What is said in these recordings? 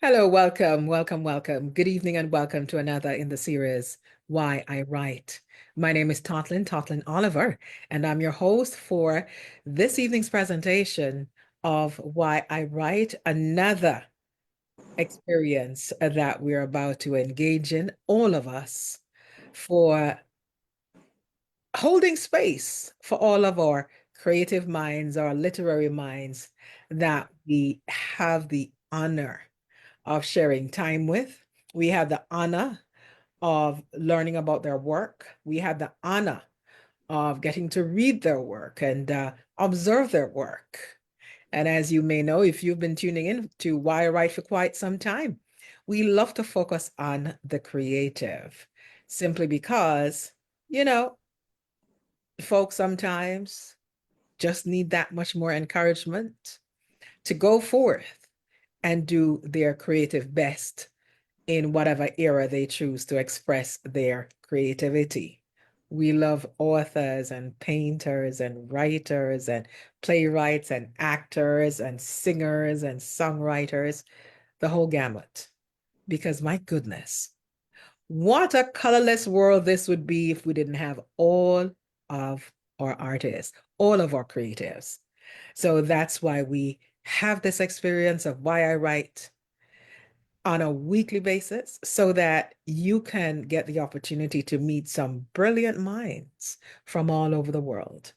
Hello, welcome, welcome, welcome. Good evening and welcome to another in the series, Why I Write. My name is Totlin Oliver, and I'm your host for this evening's presentation of Why I Write, another experience that we're about to engage in, all of us, for holding space for all of our creative minds, our literary minds that we have the honor of sharing time with. We have the honor of learning about their work. We have the honor of getting to read their work and observe their work. And as you may know, if you've been tuning in to Why I Write for quite some time, we love to focus on the creative simply because, you know, folks sometimes just need that much more encouragement to go forth and do their creative best in whatever era they choose to express their creativity. We love authors and painters and writers and playwrights and actors and singers and songwriters, the whole gamut. Because my goodness, what a colorless world this would be if we didn't have all of our artists, all of our creatives. So that's why we have this experience of why I write on a weekly basis so that you can get the opportunity to meet some brilliant minds from all over the world.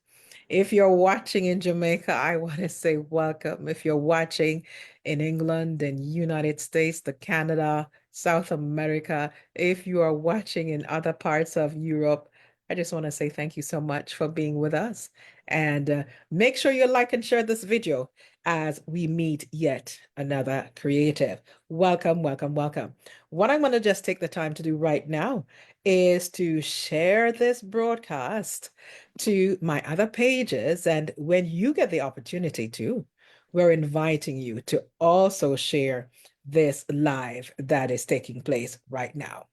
If you're watching in Jamaica, I want to say welcome. If you're watching in England and United States, the Canada, South America, if you are watching in other parts of Europe, I just want to say thank you so much for being with us. And make sure you like and share this video as we meet yet another creative. Welcome, welcome, welcome. What I'm going to just take the time to do right now is to share this broadcast to my other pages. And when you get the opportunity to, we're inviting you to also share this live that is taking place right now.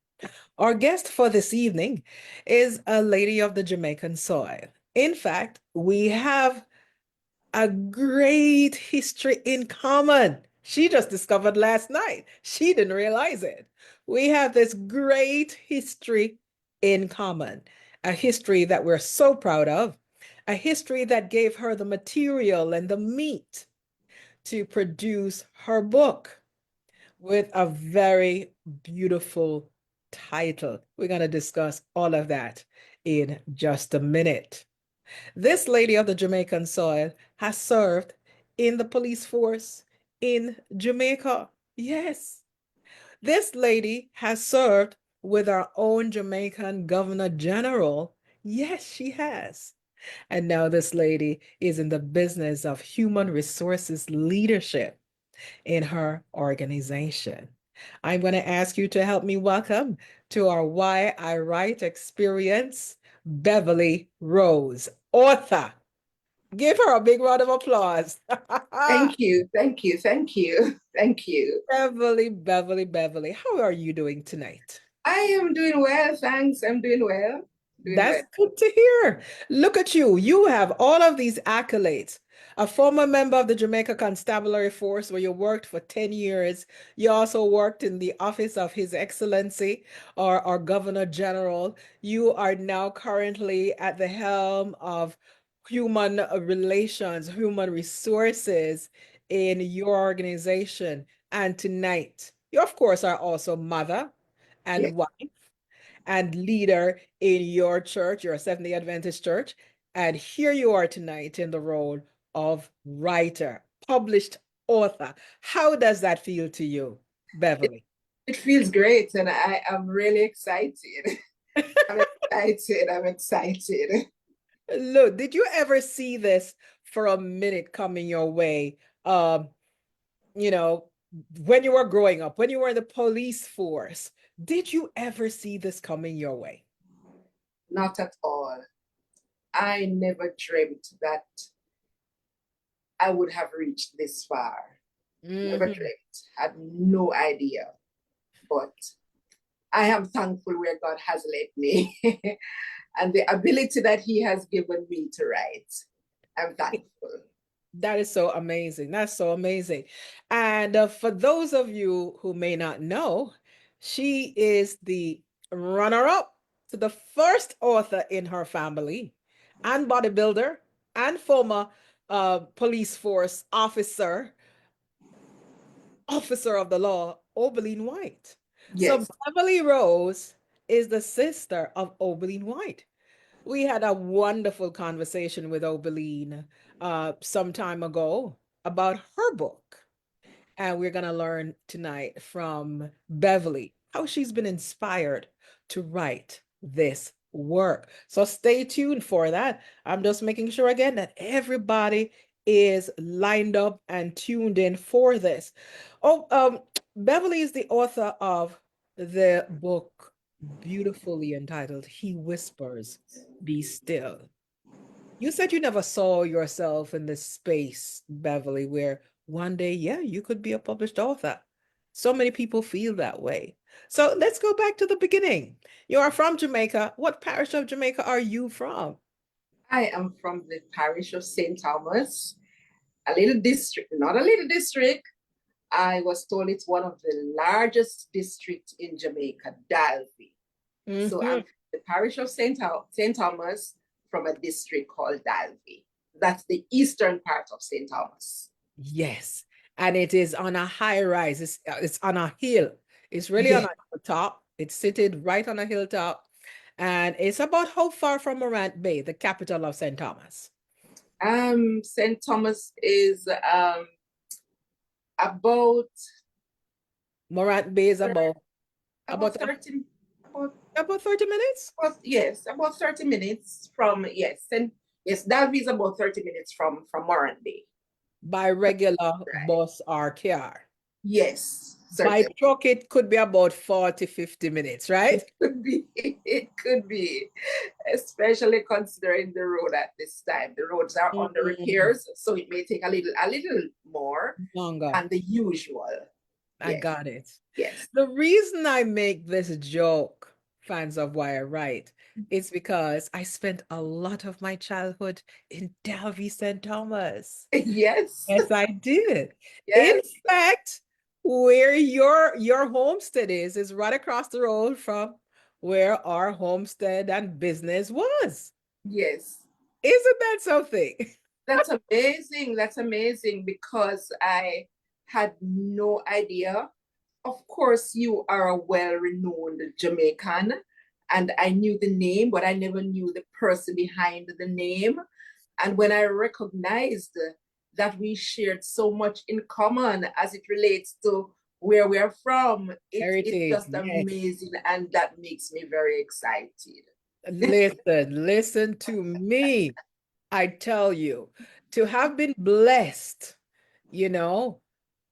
Our guest for this evening is a lady of the Jamaican soil. In fact, we have a great history in common. She just discovered last night. She didn't realize it. We have this great history in common, a history that we're so proud of, a history that gave her the material and the meat to produce her book with a very beautiful title. We're going to discuss all of that in just a minute. This lady of the Jamaican soil has served in the police force in Jamaica. Yes, this lady has served with our own Jamaican Governor General. Yes, she has. And now this lady is in the business of human resources leadership in her organization. I'm going to ask you to help me welcome to our Why I Write experience, Beverley Rose, author. Give her a big round of applause. Thank you, thank you, thank you, thank you. Beverley, how are you doing tonight? I am doing well, thanks. I'm doing well, doing well. That's good to hear. Look at you. You have all of these accolades. A former member of the Jamaica Constabulary Force, where you worked for 10 years. You also worked in the office of His Excellency or Governor General. You are now currently at the helm of human relations, human resources in your organization. And tonight, you, of course, are also mother Yeah, and wife and leader in your church, your Seventh-day Adventist church. And here you are tonight in the role of writer, published author. How does that feel to you, it, Beverley? it feels great, and I am really excited. I'm excited, I'm excited. Look, did you ever see this for a minute coming your way? You know, when you were growing up, when you were in the police force, did you ever see this coming your way? Not at all. I never dreamt that I would have reached this far. Never Mhm. dreamt, had no idea. But I am thankful where God has led me and the ability that He has given me to write. I'm thankful. That is so amazing. That's so amazing. And for those of you who may not know, she is the runner-up to the first author in her family and bodybuilder and former police force officer of the law, Obeline White. So Yes. Beverly Rose is the sister of Obeline White. We had a wonderful conversation with Obeline some time ago about her book. And we're going to learn tonight from Beverly how she's been inspired to write this work. So stay tuned for that. I'm just making sure again that everybody is lined up and tuned in for this. Oh, Beverly is the author of the book beautifully entitled He Whispers, Be Still. You said you never saw yourself in this space, Beverly, where one day, yeah, you could be a published author. So many people feel that way. So let's go back to the beginning. You are from Jamaica. What parish of Jamaica are you from? I am from the parish of St. Thomas, a little district, not a little district. I was told it's one of the largest districts in Jamaica, Dalby. So I'm Mhm. from the parish of St. Thomas from a district called Dalby. That's the eastern part of St. Thomas. Yes. And it is on a high rise. It's on a hill. It's really on Yeah. a hilltop. It's seated right on a hilltop. And it's about how far from Morant Bay, the capital of St. Thomas? St. Thomas is about Morant Bay is about about 30 about about 30 minutes about 30 minutes from yes, Dalby is about 30 minutes from Morandi. by regular Right. bus or car. Yes, By certainly. truck, it could be about 40, 50 minutes, right? It could be, especially considering the road at this time. The roads are under Mm, repairs, so it may take a little more longer. than the usual. I Yes, got it. yes. The reason I make this joke, fans of Why I Write, is because I spent a lot of my childhood in Dalby St. Thomas. Yes, Yes, I did. In yes, fact, where your homestead is right across the road from where our homestead and business was. yes. Isn't that something? That's amazing. That's amazing because I had no idea. Of course, you are a well-renowned Jamaican, and I knew the name, but I never knew the person behind the name. And when I recognized that we shared so much in common as it relates to where we're from, it's Heritage, just yes. amazing, and that makes me very excited. Listen to me. I tell you, to have been blessed, you know,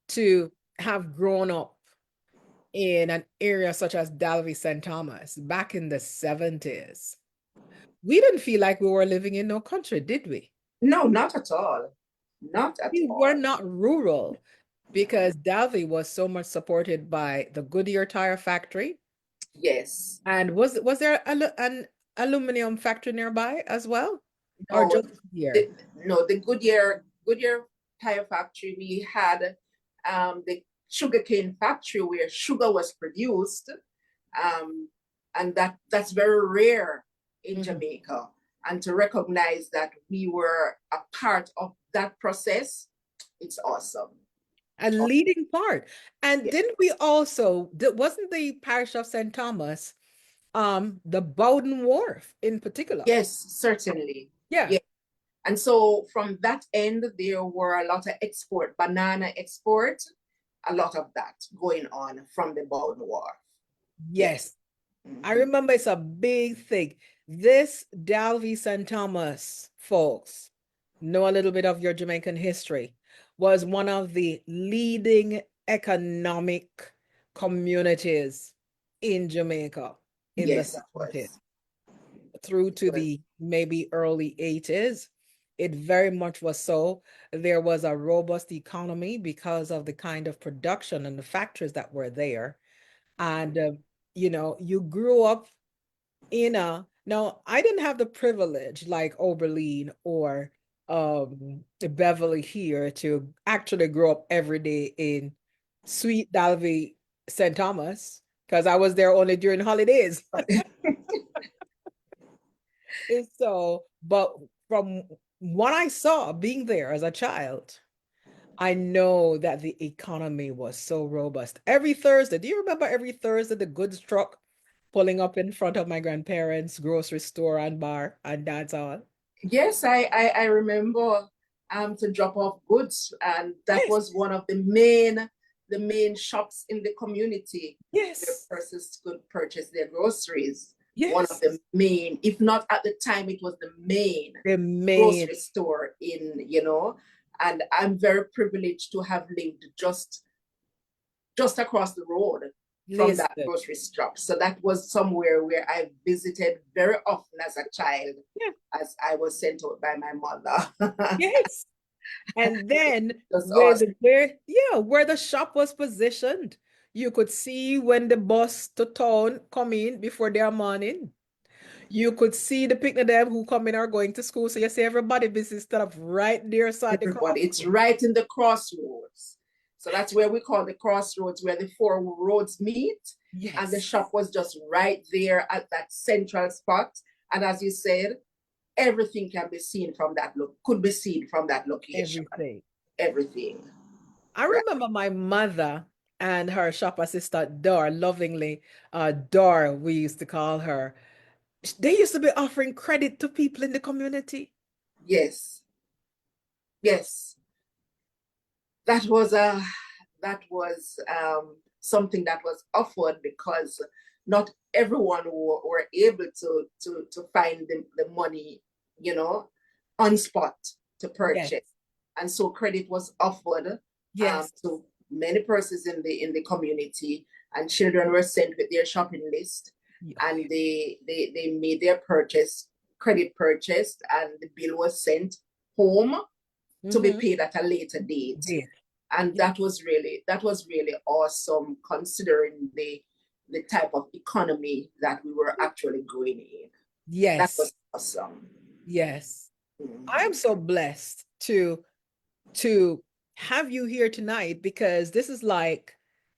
to have grown up in an area such as Dalby St. Thomas back in the 70s. We didn't feel like we were living in no country, did we? No, not at all. Not at We were all. not rural because Dalby was so much supported by the Goodyear tire factory. Yes. And was there an aluminum factory nearby as well? Or No, just here? the, no, the Goodyear tire factory, we had the sugarcane factory where sugar was produced. Um, and that's very rare in Mhm. Jamaica. And to recognize that we were a part of that process, it's awesome. A leading part. And Yeah. didn't we also, wasn't the parish of St. Thomas the Bowden Wharf in particular? Yes, certainly. Yeah. Yeah. And so from that end, there were a lot of export, banana export, a lot of that going on from the Bowden Wharf. Yes. Yes. I Mm-hmm. remember it's a big thing. This Dalby St. Thomas, folks, know a little bit of your Jamaican history, was one of the leading economic communities in Jamaica in the Yes, it 70s was. through It to was. the maybe early 80s. It very much was so. There was a robust economy because of the kind of production and the factories that were there. And, you grew up now I didn't have the privilege like Oberlin or Beverly here to actually grow up every day in Sweet Dalvey, St. Thomas, because I was there only during holidays. And so, but from what I saw being there as a child, I know that the economy was so robust. Every Thursday, do you remember every Thursday the goods truck pulling up in front of my grandparents' grocery store and bar and that's all? Yes, I remember to drop off goods, and that Yes, was one of the main shops in the community where yes, persons could purchase their groceries. One of yes. the main, if not at the time, it was the main The main, grocery store in. And I'm very privileged to have lived just across the road from that listen. grocery shop. So that was somewhere where I visited very often as a child, Yeah, as I was sent out by my mother. yes. And then That's awesome. where the shop was positioned, you could see when the bus to town come in before their morning. You could see the picnic them who come in are going to school. So you see everybody busy stuff right there so at the Everybody, it's crossroads. right in the crossroads. So that's where we call the crossroads, where the four roads meet. And the Yes, shop was just right there at that central spot. And as you said, everything can be seen from that look, could be seen from that location. everything. Everything. I Right. remember my mother and her shop assistant, Dor, lovingly, Dor, we used to call her. They used to be offering credit to people in the community. Yes. Yes. That was a that was something that was offered because not everyone were able to find the money, you know, on spot to Yes, purchase. And so credit was offered yes, to many persons in the community, and children were sent with their shopping list, oh, and they made their purchase, credit purchased, and the bill was sent home yeah. to be paid at a later date. Did. And Yeah. that was really awesome, considering the type of economy that we were actually going in. That Yes, was awesome. yes. I am Mhm. so blessed to have you here tonight because this is like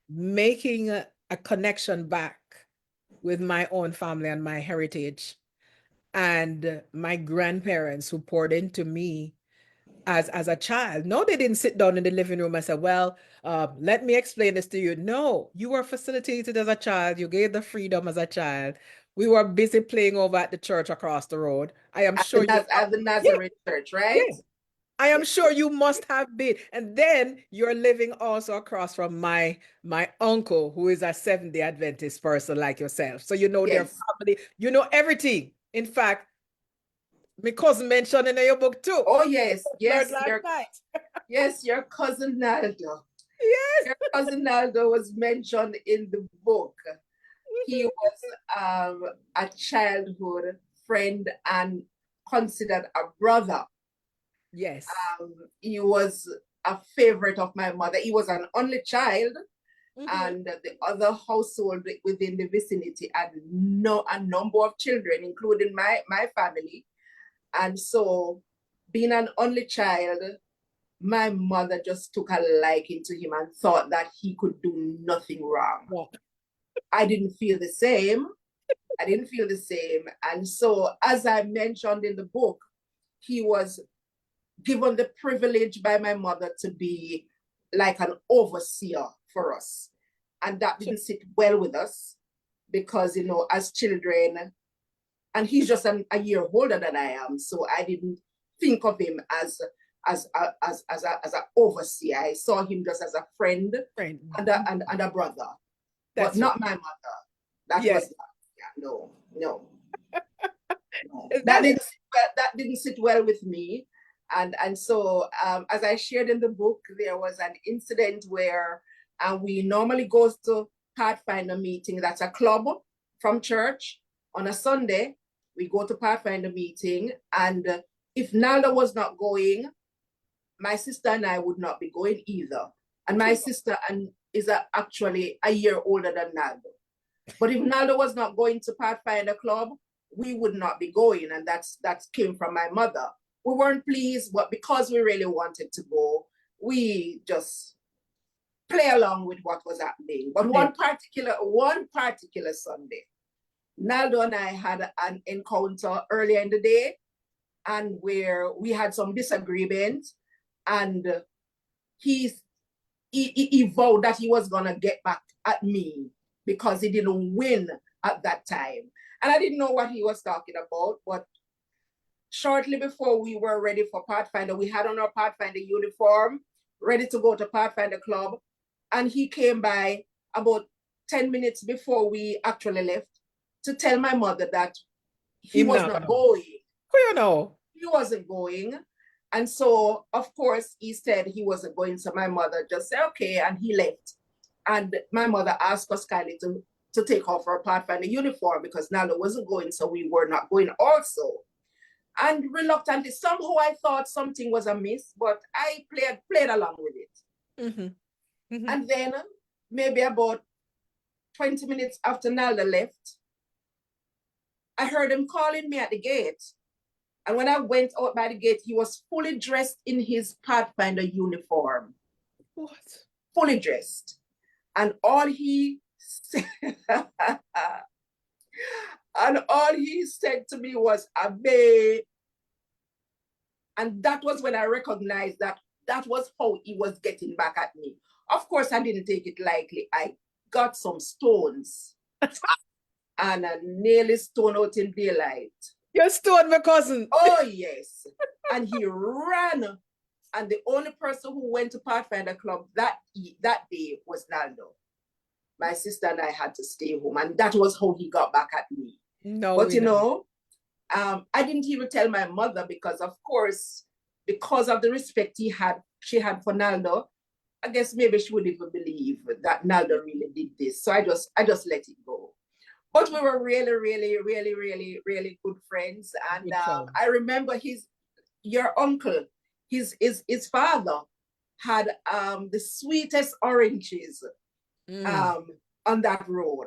making a connection back with my own family and my heritage and my grandparents who poured into me as a child. No, they didn't sit down in the living room and say, well, let me explain this to you. No, you were facilitated as a child. You gave the freedom as a child. We were busy playing over at the church across the road. I am sure you, At the yeah, Nazareth Church, right? yeah. I am Yeah. sure you must have been. And then you're living also across from my uncle, who is a Seventh-day Adventist person like yourself. So you know their Yes. family, you know everything. In fact, my cousin mentioned in your book too. Oh yes, Learned last night. your cousin Naldo. Yes. Your cousin Naldo was mentioned in the book. He was a childhood friend and considered a brother. Yes. He was a favorite of my mother. He was an only child, Mhm. and the other household within the vicinity had a number of children, including my family. And so, being an only child, my mother just took a liking to him and thought that he could do nothing wrong. Yeah. I didn't feel the same. I didn't feel the same. And so, as I mentioned in the book, he was given the privilege by my mother to be like an overseer for us. And that didn't sit well with us because, as children, and he's just a year older than I am. So I didn't think of him as an overseer. I saw him just as a friend Right. and a brother, but That's right. not my mother. That Yes. was yeah, no, no. That's That didn't sit well with me. And so, as I shared in the book, there was an incident where we normally go to Pathfinder meeting. That's a club from church on a Sunday. We go to Pathfinder meeting, and if Nalda was not going, my sister and I would not be going either. And my sister is actually a year older than Naldo. But if Naldo was not going to Pathfinder Club, we would not be going, and that came from my mother. we weren't pleased, but because we really wanted to go, we just play along with what was happening. But one particular Sunday, Naldo and I had an encounter earlier in the day, and where we had some disagreement, and he vowed that he was gonna get back at me because he didn't win at that time. And I didn't know what he was talking about, but shortly before we were ready for Pathfinder, we had on our Pathfinder uniform, ready to go to Pathfinder Club. And he came by about 10 minutes before we actually left to tell my mother that he was not going. Who you know? He wasn't going. And so, of course, he said he wasn't going. So my mother just said, okay, and he left. And my mother asked us kindly to take off our Pathfinder uniform because Nala wasn't going, so we were not going also. And reluctantly, somehow I thought something was amiss, but I played along with it. Mm-hmm. Mm-hmm. And then maybe about 20 minutes after Nalda left, I heard him calling me at the gate. And when I went out by the gate, he was fully dressed in his Pathfinder uniform. What? Fully dressed. And all he said, to me was, Abe. And that was when I recognized that was how he was getting back at me. Of course, I didn't take it lightly. I got some stones and I nearly stoned out in daylight. You stoned my cousin. Oh, yes. And he ran. And the only person who went to Pathfinder Club that day was Naldo. My sister and I had to stay home. And that was how he got back at me. No, but you know, I didn't even tell my mother because, of course, because of the respect she had for Naldo, I guess maybe she would even believe that Naldo really did this. So I just let it go. But we were really, really, really, really, really good friends. And I remember your uncle, his father had the sweetest oranges on that road.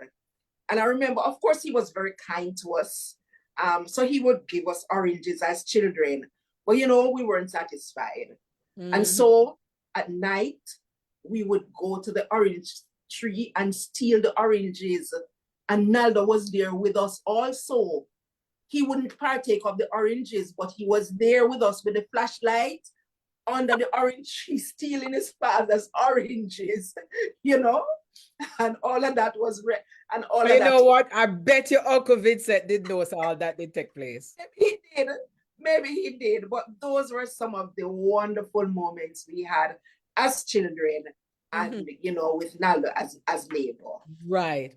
And I remember, of course, he was very kind to us. So he would give us oranges as children. But, you know, we weren't satisfied. Mm-hmm. And so at night, we would go to the orange tree and steal the oranges. And Naldo was there with us also. He wouldn't partake of the oranges, but he was there with us with the flashlight under the orange tree, stealing his father's oranges, you know? And all of that was and all of that. You know what? I bet your Uncle Vincent didn't know all that did take place. Maybe he did. But those were some of the wonderful moments we had as children, and you know, with Naldo as neighbor. Right.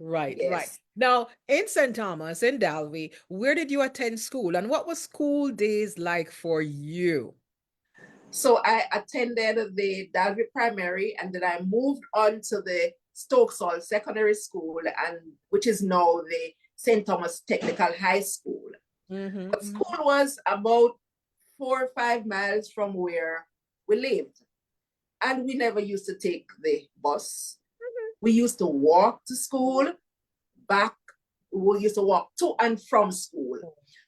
Now, in St. Thomas, in Dalby, where did you attend school, and what was school days like for you? So I attended the Dalby Primary, and then I moved on to the Stokesall Secondary School, and which is now the St. Thomas Technical High School. But school was about 4 or 5 miles from where we lived. And we never used to take the bus. We used to walk to school, back. We used to walk to and from school.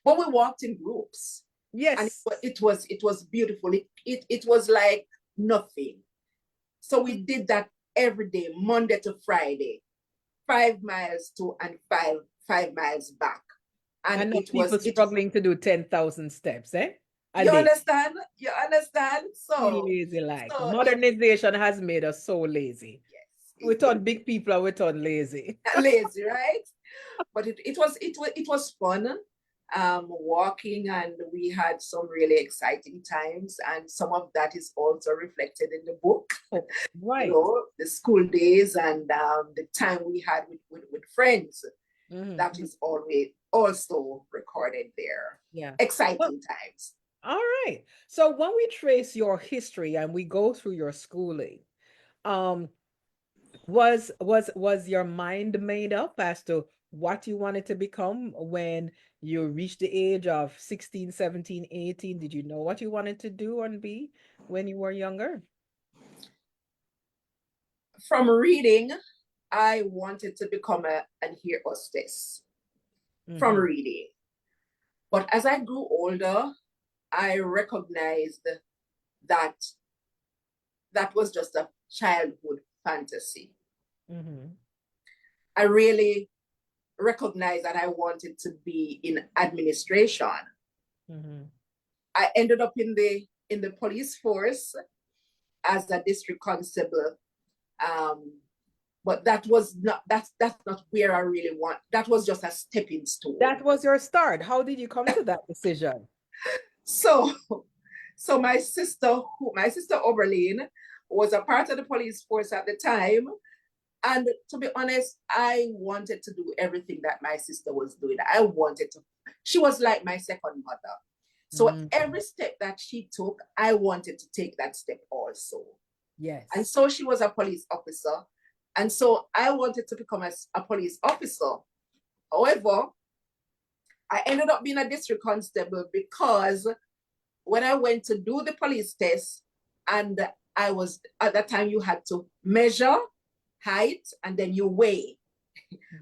But we walked in groups. Yes. And it was beautiful. It was like nothing. So we did that every day, Monday to Friday, 5 miles to and 5 miles back. And it was struggling to do 10,000 steps, eh? You understand? So lazy like. Modernization has made us so lazy. Yes. We turn big people and we turn lazy. Lazy, right? But it was fun. Walking, and we had some really exciting times, and some of that is also reflected in the book. Right. You know, the school days and the time we had with friends. That is always also recorded there. Yeah. Exciting times. All right. So when we trace your history and we go through your schooling, was your mind made up as to what you wanted to become when you reached the age of 16, 17, 18? Did you know what you wanted to do and be when you were younger? From reading, I wanted to become an air hostess from reading. But as I grew older, I recognized that that was just a childhood fantasy. Mm-hmm. I really recognized that I wanted to be in administration. Mm-hmm. I ended up in the police force as a district constable. But that's not where I really want. That was just a stepping stone. That was your start. How did you come to that decision? So so my sister Oberlin was a part of the police force at the time. And to be honest, I wanted to do everything that my sister was doing. She was like my second mother. So Mm. every step that she took, I wanted to take that step also. And Yes. so she was a police officer. And so I wanted to become a police officer. However, I ended up being a district constable because when I went to do the police test, and I was at that time, you had to measure height and then you weigh.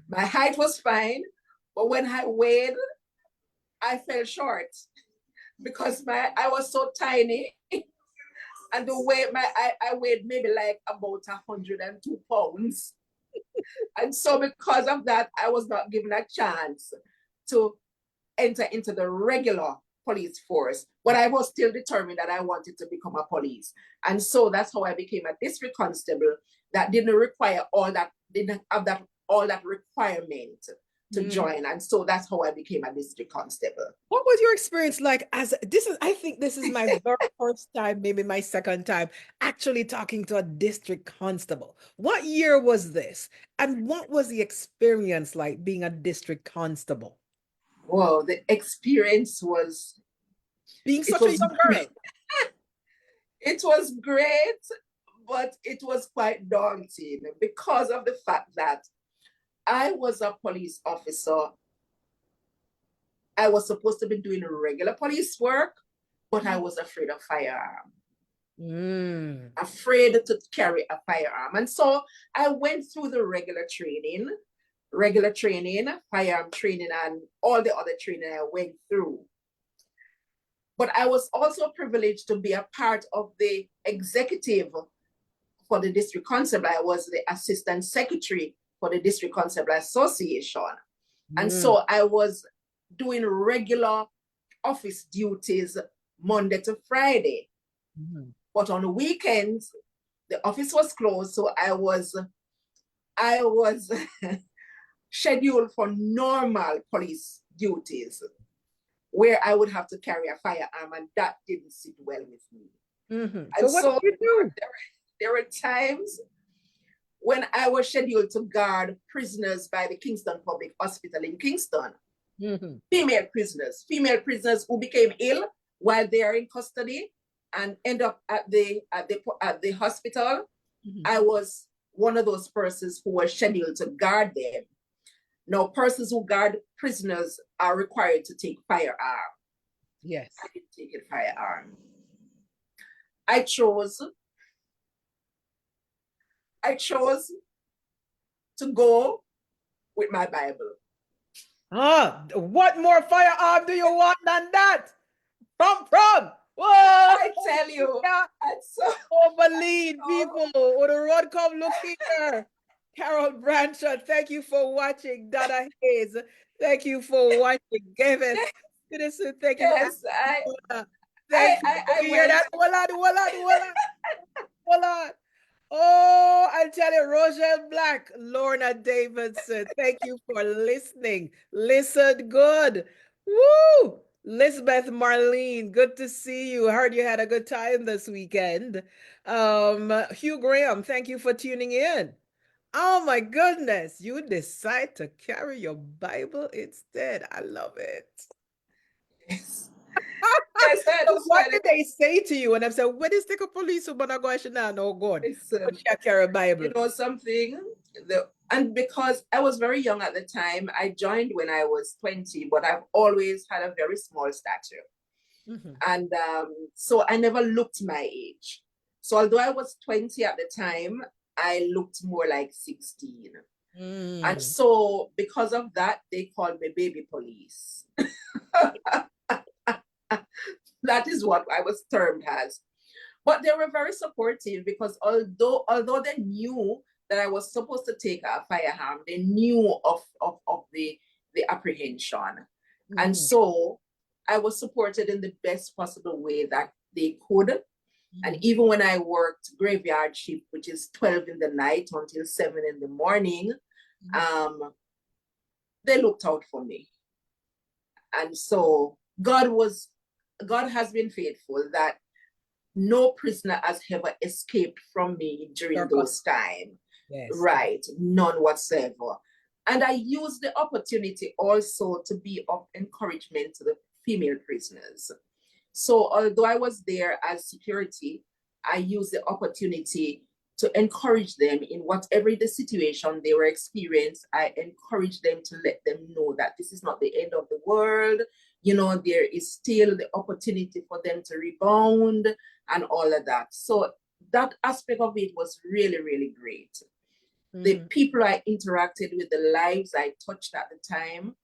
My height was fine, but when I weighed, I fell short because I was so tiny, and the weight I weighed maybe like about 102 pounds. And so because of that, I was not given a chance to enter into the regular police force. But I was still determined that I wanted to become a police. And so that's how I became a district constable that didn't require didn't have all that requirement to join. And so that's how I became a district constable. What was your experience like I think this is my very first time, maybe my second time, actually talking to a district constable. What year was this? And what was the experience like being a district constable? Well, the experience was, Being it such a was young great. girl. It was great, but it was quite daunting because of the fact that I was a police officer. I was supposed to be doing regular police work, but I was afraid of firearm. Mm. Afraid to carry a firearm. And so I went through the regular training, firearm training, and all the other training I went through. But I was also privileged to be a part of the executive for the district constable. I was the assistant secretary for the district constable association. And Mm. so I was doing regular office duties Monday to Friday. Mm. But on the weekends, the office was closed. So I was scheduled for normal police duties where I would have to carry a firearm, and that didn't sit well with me. Mm-hmm. So And what did so you do? there were times when I was scheduled to guard prisoners by the Kingston Public Hospital in Kingston. Mm-hmm. Female prisoners who became ill while they are in custody and end up at the hospital. Mm-hmm. I was one of those persons who was scheduled to guard them. Now, persons who guard prisoners are required to take firearm. Yes. I didn't take a firearm. I chose to go with my Bible. What more firearm do you want than that? From. Whoa! I tell you, Yeah. and so Overlead people. Oh, the road come look here. Carol Branchard, thank you for watching. Donna Hayes, thank you for watching. Gavin, citizen, thank you. yes, Thank you. I You hear went. that? Hold on. Oh, I tell you, Rochelle Black, Lorna Davidson, thank you for listening. Listen good. Woo! Lisbeth Marlene, good to see you. Heard you had a good time this weekend. Hugh Graham, thank you for tuning in. Oh my goodness, you decide to carry your Bible instead. I love it. Yes, yes, I So what decided. did they say to you? And I said, where is the police who gonna go now? No good. But Listen, she carry a you Bible. know something? And because I was very young at the time, I joined when I was 20, but I've always had a very small stature. Mm-hmm. And so I never looked my age. So although I was 20 at the time, I looked more like 16. And Mm. so because of that, they called me baby police. That is what I was termed as. But they were very supportive because although they knew that I was supposed to take a firearm, they knew of the apprehension. And Mhm. so I was supported in the best possible way that they could. And Mhm. even when I worked graveyard shift, which is 12 in the night until 7 in the morning, Mhm. um, they looked out for me. And so God has been faithful that no prisoner has ever escaped from me during Your custom. those times. Yes. Right, none whatsoever. And I used the opportunity also to be of encouragement to the female prisoners. So although I was there as security, I used the opportunity to encourage them in whatever the situation they were experiencing. I encouraged them to let them know that this is not the end of the world. You know, there is still the opportunity for them to rebound and all of that. So that aspect of it was really, really great. The Mm-hmm. people I interacted with, the lives I touched at the time,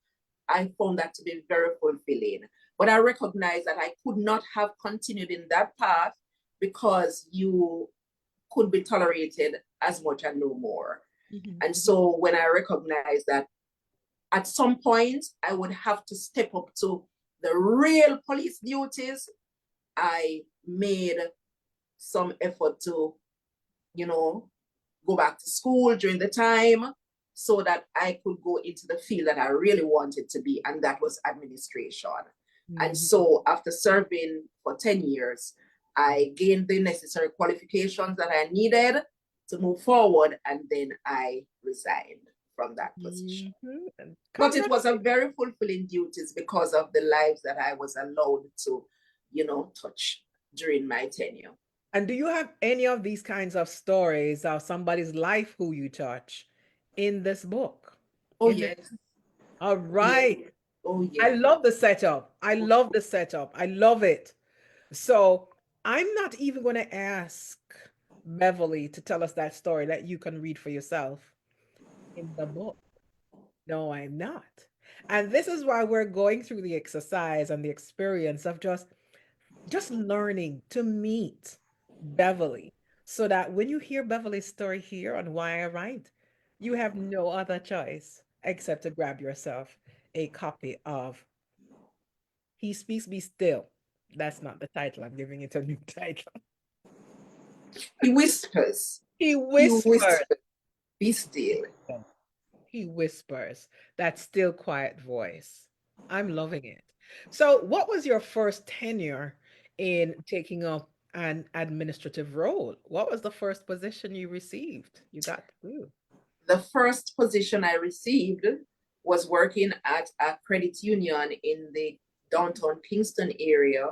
I found that to be very fulfilling. But I recognize that I could not have continued in that path because you could be tolerated as much and no more. And Mm-hmm. so when I recognized that at some point I would have to step up to the real police duties, I made some effort to, you know, go back to school during the time so that I could go into the field that I really wanted to be, and that was administration. And Mm-hmm. so after serving for 10 years, I gained the necessary qualifications that I needed to move forward, and then I resigned from that position. Mm-hmm. But it was a Congratulations. very fulfilling duties because of the lives that I was allowed to, touch during my tenure. And do you have any of these kinds of stories of somebody's life who you touch in this book? Oh, In this, yes. all Oh, yes. right. Oh, I yes. love the setup. I love the setup. I love it. So I'm not even going to ask Beverly to tell us that story that you can read for yourself in the book. No, I'm not. And this is why we're going through the exercise and the experience of just learning to meet Beverly so that when you hear Beverly's story here on Why I Write, you have no other choice except to grab yourself a copy of He Speaks Be Still. That's not the title. I'm giving it a new title. He whispers. He He whispers. whispers. Be still. He whispers. That still quiet voice. I'm loving it. So, what was your first tenure in taking up an administrative role? What was the first position you received? You got to do. The first position I received was working at a credit union in the downtown Kingston area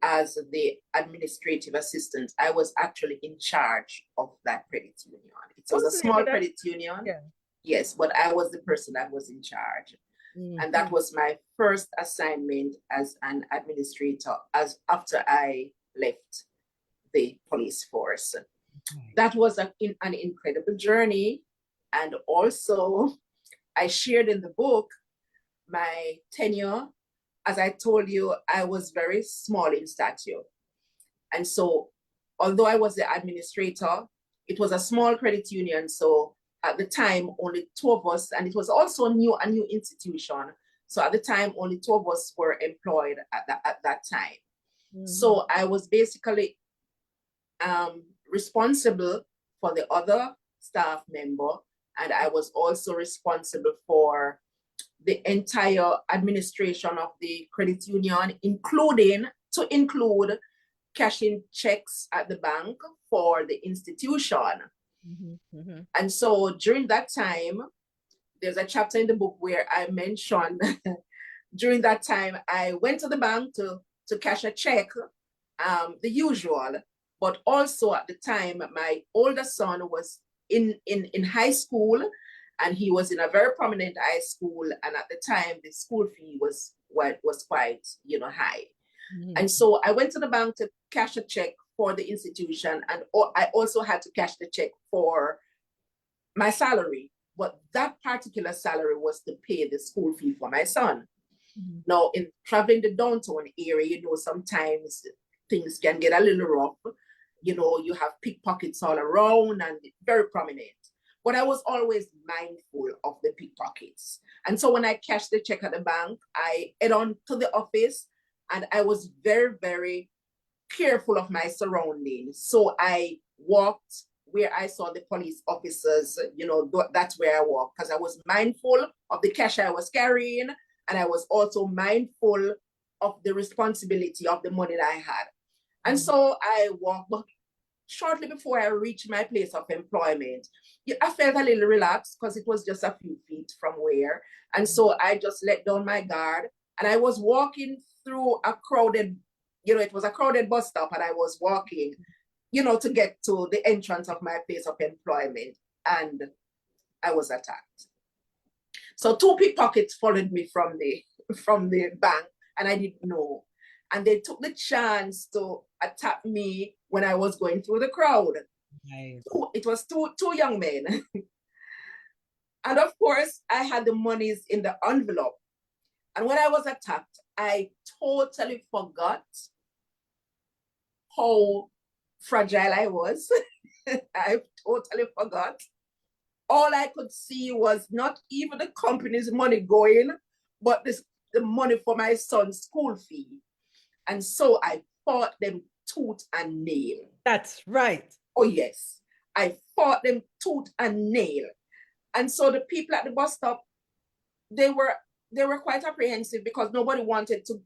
as the administrative assistant. I was actually in charge of that credit union. It was What's a the name small of that? credit union, Yeah. yes, but I was the person that was in charge. And that Mhm. was my first assignment as an administrator as after I left the police force. Okay. That was an incredible journey. And also, I shared in the book my tenure. As I told you, I was very small in stature. And so, although I was the administrator, it was a small credit union. So, at the time, only two of us, and it was also a new institution. So, at the time, only two of us were employed at that time. Mhm. So, I was basically responsible for the other staff member, and I was also responsible for the entire administration of the credit union, include cashing checks at the bank for the institution. Mhm. Mhm. And so during that time, there's a chapter in the book where I mentioned during that time I went to the bank to cash a check, the usual. But also at the time, my older son was in high school, and he was in a very prominent high school. And at the time, the school fee was quite high. Mhm. And so I went to the bank to cash a check for the institution, and I also had to cash the check for my salary. But that particular salary was to pay the school fee for my son. Mhm. Now, in traveling the downtown area, you know, sometimes things can get a little rough. You know, you have pickpockets all around and very prominent. But I was always mindful of the pickpockets. And so when I cashed the check at the bank, I head on to the office and I was very, very careful of my surroundings. So I walked where I saw the police officers, you know, that's where I walked because I was mindful of the cash I was carrying. And I was also mindful of the responsibility of the money that I had. And Mhm. so I walked, but shortly before I reached my place of employment, I felt a little relaxed because it was just a few feet from where. And so I just let down my guard and I was walking through a crowded, you know, it was a crowded bus stop and I was walking, you know, to get to the entrance of my place of employment and I was attacked. So two pickpockets followed me from the bank and I didn't know. And they took the chance to attack me when I was going through the crowd. Nice. It was two young men. And of course, I had the monies in the envelope. And when I was attacked, I totally forgot how fragile I was. I totally forgot. All I could see was not even the company's money going, but the money for my son's school fee. And so I fought them tooth and nail. That's right. Oh, yes. I fought them tooth and nail. And so the people at the bus stop, they were they were quite apprehensive because nobody wanted to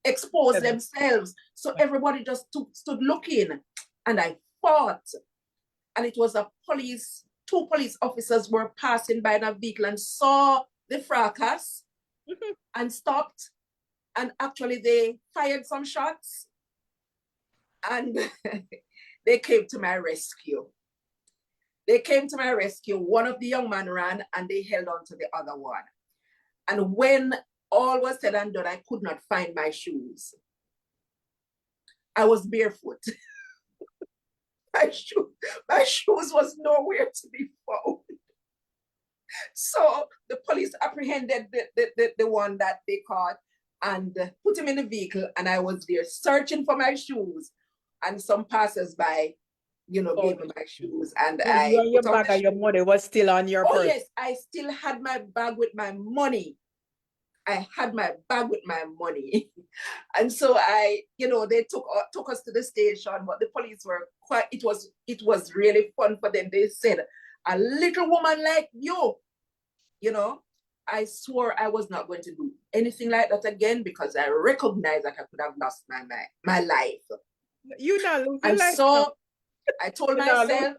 expose themselves. So everybody just stood looking. And I fought. And it was two police officers were passing by in a vehicle and saw the fracas and stopped. And actually they fired some shots and they came to my rescue. They came to my rescue. One of the young men ran and they held on to the other one. And when all was said and done, I could not find my shoes. I was barefoot. my, shoe, my shoes was nowhere to be found. So the police apprehended the one that they caught and put him in the vehicle. And I was there searching for my shoes. And some passers-by, you know, Oh, gave me my shoes. And so you I and your put on bag the and your shoes. money was still on your Oh, person. yes, I still had my bag with my money. I had my bag with my money. And so you know, they took us to the station, but the police were quite, it was really fun for them. They said, a little woman like you know, I swore I was not going to do anything like that again because I recognized that I could have lost my life. You not lose your And life now. so I told You not lose. myself,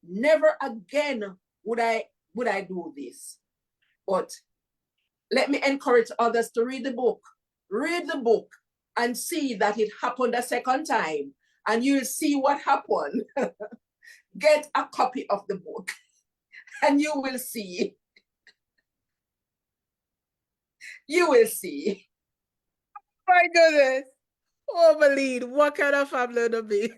never again would I do this. But let me encourage others to read the book. Read the book and see that it happened a second time. And you'll see what happened. Get a copy of the book and you will see. You will see. My goodness. Oh, Malene, what kind of family to be?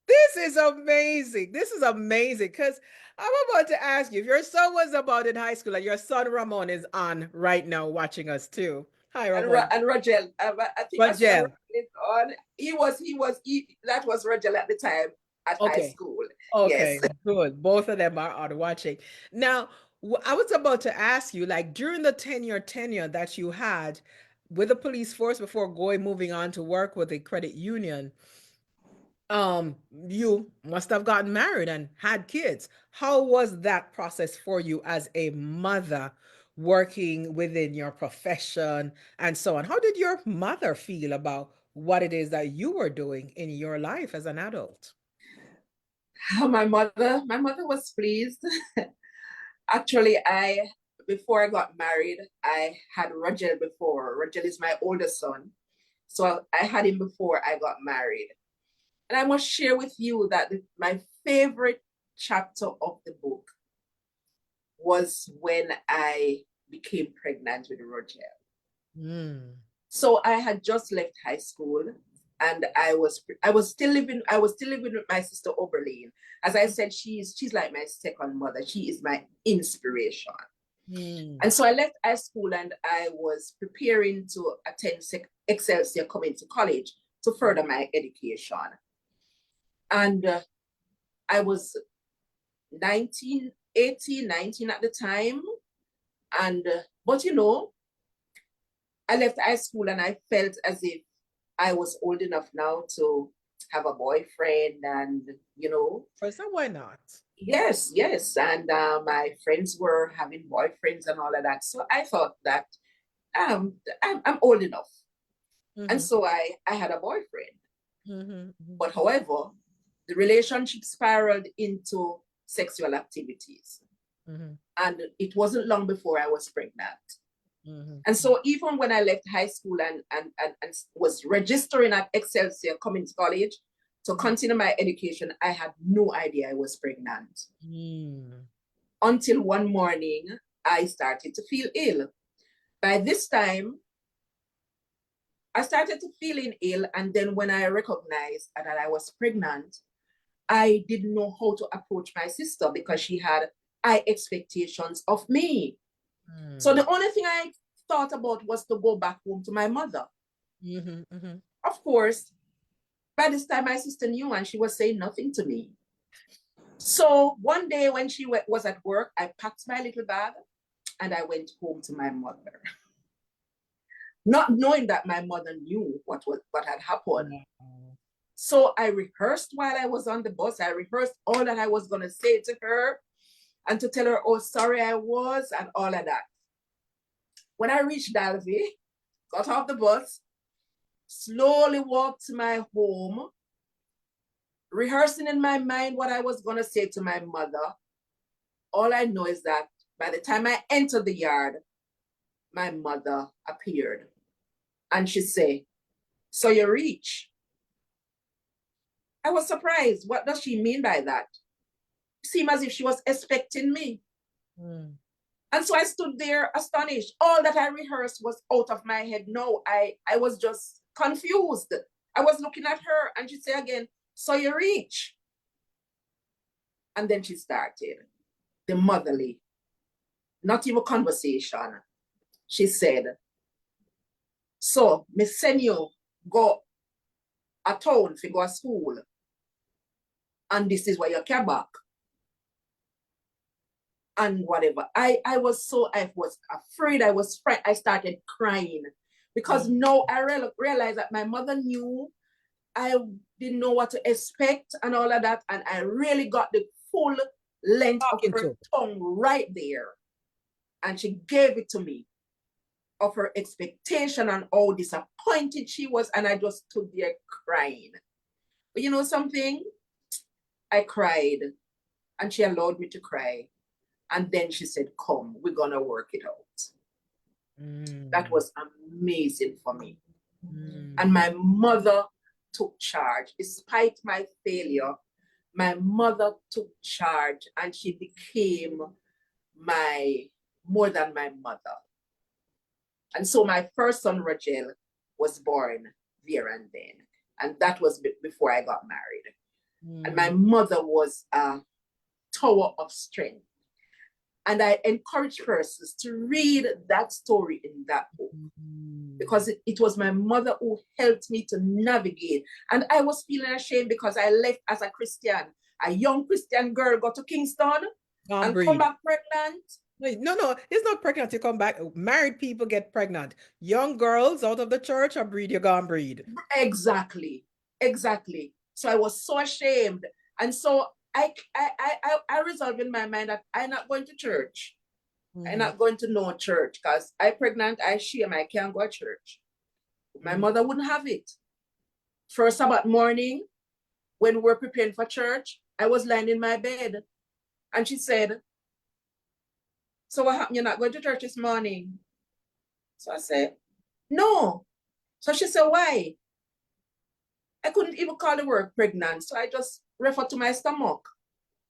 This is amazing. This is amazing because I'm about to ask you if your son was about in high school and your son Ramon is on right now watching us too. Hi, Ramon. And Rogel, I think my son Rogel. is on. That was Rogel at the time at high Okay. school. Yes. Okay, good. Both of them are on watching. Now, I was about to ask you, like during the tenure that you had with the police force before moving on to work with the credit union, you must have gotten married and had kids. How was that process for you as a mother working within your profession and so on? How did your mother feel about what it is that you were doing in your life as an adult? My mother was pleased. Actually, before I got married, I had Rogel before. Rogel is my oldest son. So I had him before I got married. And I must share with you that my favorite chapter of the book was when I became pregnant with Rogel. Mm. So I had just left high school and I was still living with my sister Oberlin. As I said, she's like my second mother. She is my inspiration. Mm. And so I left high school and I was preparing to attend Excelsior Community College to further my education. And I was 19, 18, 19 at the time. And, but you know, I left high school and I felt as if I was old enough now to have a boyfriend and, you know. So why not? Yes, yes. And my friends were having boyfriends and all of that. So I thought that I'm old enough. And Mm-hmm. so I had a boyfriend. Mm-hmm. But however, the relationship spiraled into sexual activities. Mm-hmm. And it wasn't long before I was pregnant. Mm-hmm. And so even when I left high school and was registering at Excelsior Community College to continue my education, I had no idea I was pregnant. Mm. Until one morning, I started to feel ill. By this time, I started to feeling ill. And then when I recognized that I was pregnant, I didn't know how to approach my sister because she had high expectations of me. Mm. So the only thing I thought about was to go back home to my mother. Mm-hmm. Mm-hmm. Of course, by this time, my sister knew and she was saying nothing to me. So one day when she was at work, I packed my little bag and I went home to my mother, not knowing that my mother knew what had happened. Wow. So I rehearsed while I was on the bus. I rehearsed all that I was going to say to her and to tell her, oh, sorry I was, and all of that. When I reached Dalvey, got off the bus, slowly walked to my home, rehearsing in my mind what I was going to say to my mother. All I know is that by the time I entered the yard, my mother appeared. And she said, so you reach? I was surprised. What does she mean by that? It seemed as if she was expecting me. Mm. And so I stood there astonished. All that I rehearsed was out of my head. No, I was just confused. I was looking at her and she said again, so you reach? And then she started the motherly, not even conversation. She said, so, me send you go a town to go to school. And this is where you come back. And whatever. I was afraid. I started crying because now I realized that my mother knew. I didn't know what to expect and all of that. And I really got the full length of Talking her to. tongue right there. And she gave it to me of her expectation and how disappointed she was. And I just stood there crying. But you know something? I cried and she allowed me to cry. And then she said, come, we're going to work it out. Mm. That was amazing for me. Mm. And my mother took charge. Despite my failure, my mother took charge and she became more than my mother. And so my first son, Rachel, was born there and then. And that was before I got married. Mm. And my mother was a tower of strength. And I encourage persons to read that story in that book because it was my mother who helped me to navigate. And I was feeling ashamed because I left as a Christian. A young Christian girl got to Kingston and come Breed. back pregnant. No, it's not pregnant. You come back. Married people get pregnant. Young girls out of the church or breed, you gone breed. Exactly. So I was so ashamed. And so I resolved in my mind that I'm not going to church. I'm not going to no church because I'm pregnant, I shame, I can't go to church. My mother wouldn't have it. First Sabbath morning, when we were preparing for church, I was lying in my bed and she said, so what happened? You're not going to church this morning? So I said, no. So she said, why? I couldn't even call the word pregnant. So I just referred to my stomach.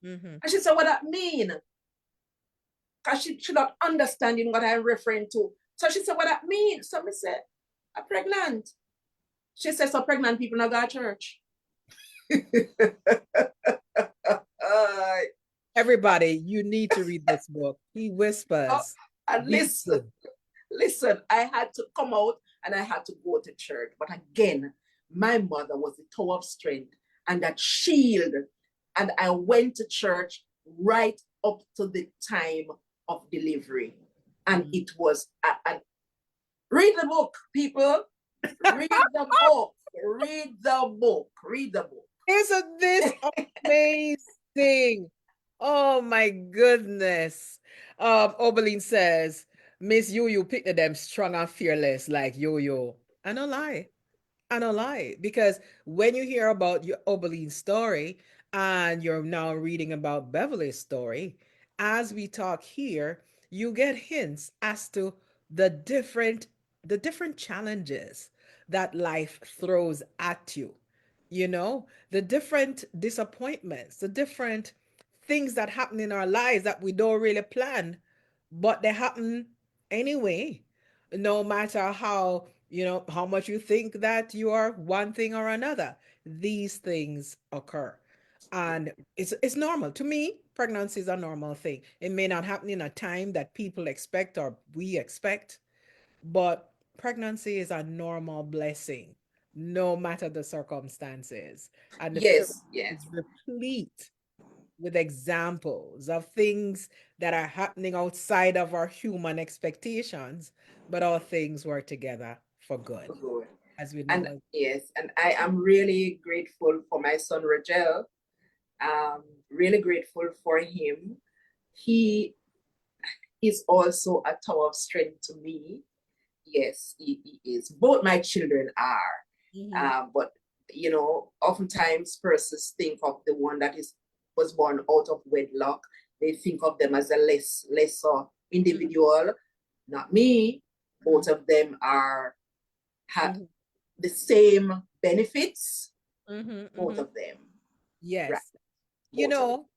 And she said, what that mean? Because she not understanding what I'm referring to. So she said, what that mean? So I said, I'm pregnant. She said, so pregnant people not go to church. Everybody, you need to read this book. He Oh, whispers and deep listen, things. listen, I had to come out and I had to go to church. But again, my mother was the tower of strength and that shield. And I went to church right up to the time of delivery. And Mm. it was, read the book, people. Read the book. Read the book. Read the book. Isn't this amazing? Oh my goodness. Oberlin says, Miss Yo-Yo picked them strong and fearless like Yo-Yo. I don't lie. I don't lie. Because when you hear about your Oberlin's story and you're now reading about Beverly's story, as we talk here, you get hints as to the different the different challenges that life throws at you. You know, the different disappointments, the different things that happen in our lives that we don't really plan, but they happen anyway. No matter how, how much you think that you are one thing or another, these things occur. And it's normal. To me, pregnancy is a normal thing. It may not happen in a time that people expect or we expect, but pregnancy is a normal blessing, no matter the circumstances. And the scripture Yes, yes. is replete with examples of things that are happening outside of our human expectations, but all things work together for good, Good. as we And know. yes, and I am really grateful for my son Rogel. Really grateful for him. He is also a tower of strength to me. Yes, he is. Both my children are. Mhm, But oftentimes persons think of the one that is was born out of wedlock. They think of them as a lesser mhm, individual. Not me. Both mhm, of them are have mhm, the same benefits. mhm, Both mhm. of them, right? Yes. You Both of them. know,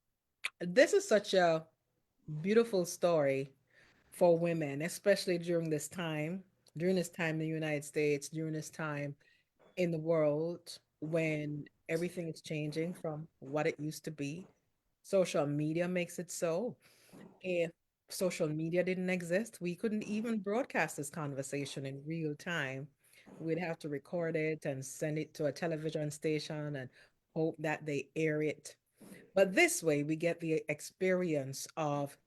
this is such a beautiful story for women, especially during this time in the United States, during this time in the world when everything is changing from what it used to be. Social media makes it so. If social media didn't exist, we couldn't even broadcast this conversation in real time. We'd have to record it and send it to a television station and hope that they air it. But this way, we get the experience of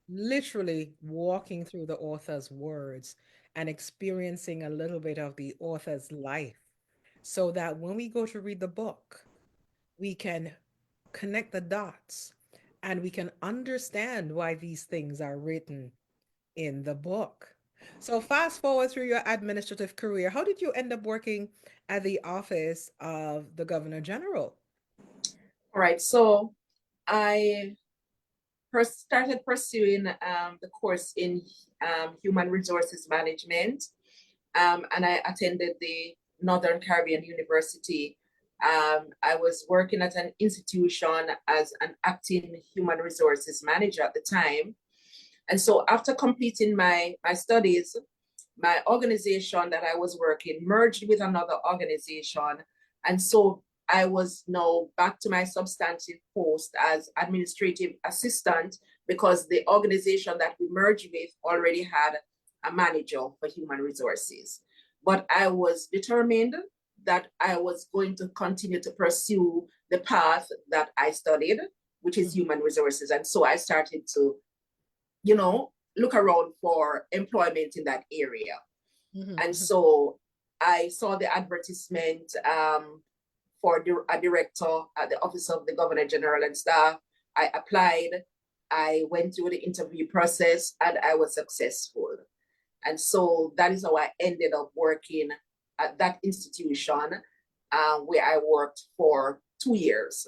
literally walking through the author's words and experiencing a little bit of the author's life so that when we go to read the book, we can connect the dots and we can understand why these things are written in the book. So, fast forward through your administrative career, how did you end up working at the office of the Governor General? All right. So I started pursuing the course in human resources management, and I attended the Northern Caribbean University. I was working at an institution as an acting human resources manager at the time. And so after completing my studies, my organization that I was working merged with another organization. And so I was now back to my substantive post as administrative assistant because the organization that we merged with already had a manager for human resources. But I was determined that I was going to continue to pursue the path that I studied, which is Mhm, human resources. And so I started to, look around for employment in that area. mhm, And mhm, so I saw the advertisement for a director at the Office of the Governor General and Staff. I applied, I went through the interview process, and I was successful. And so that is how I ended up working at that institution where I worked for 2 years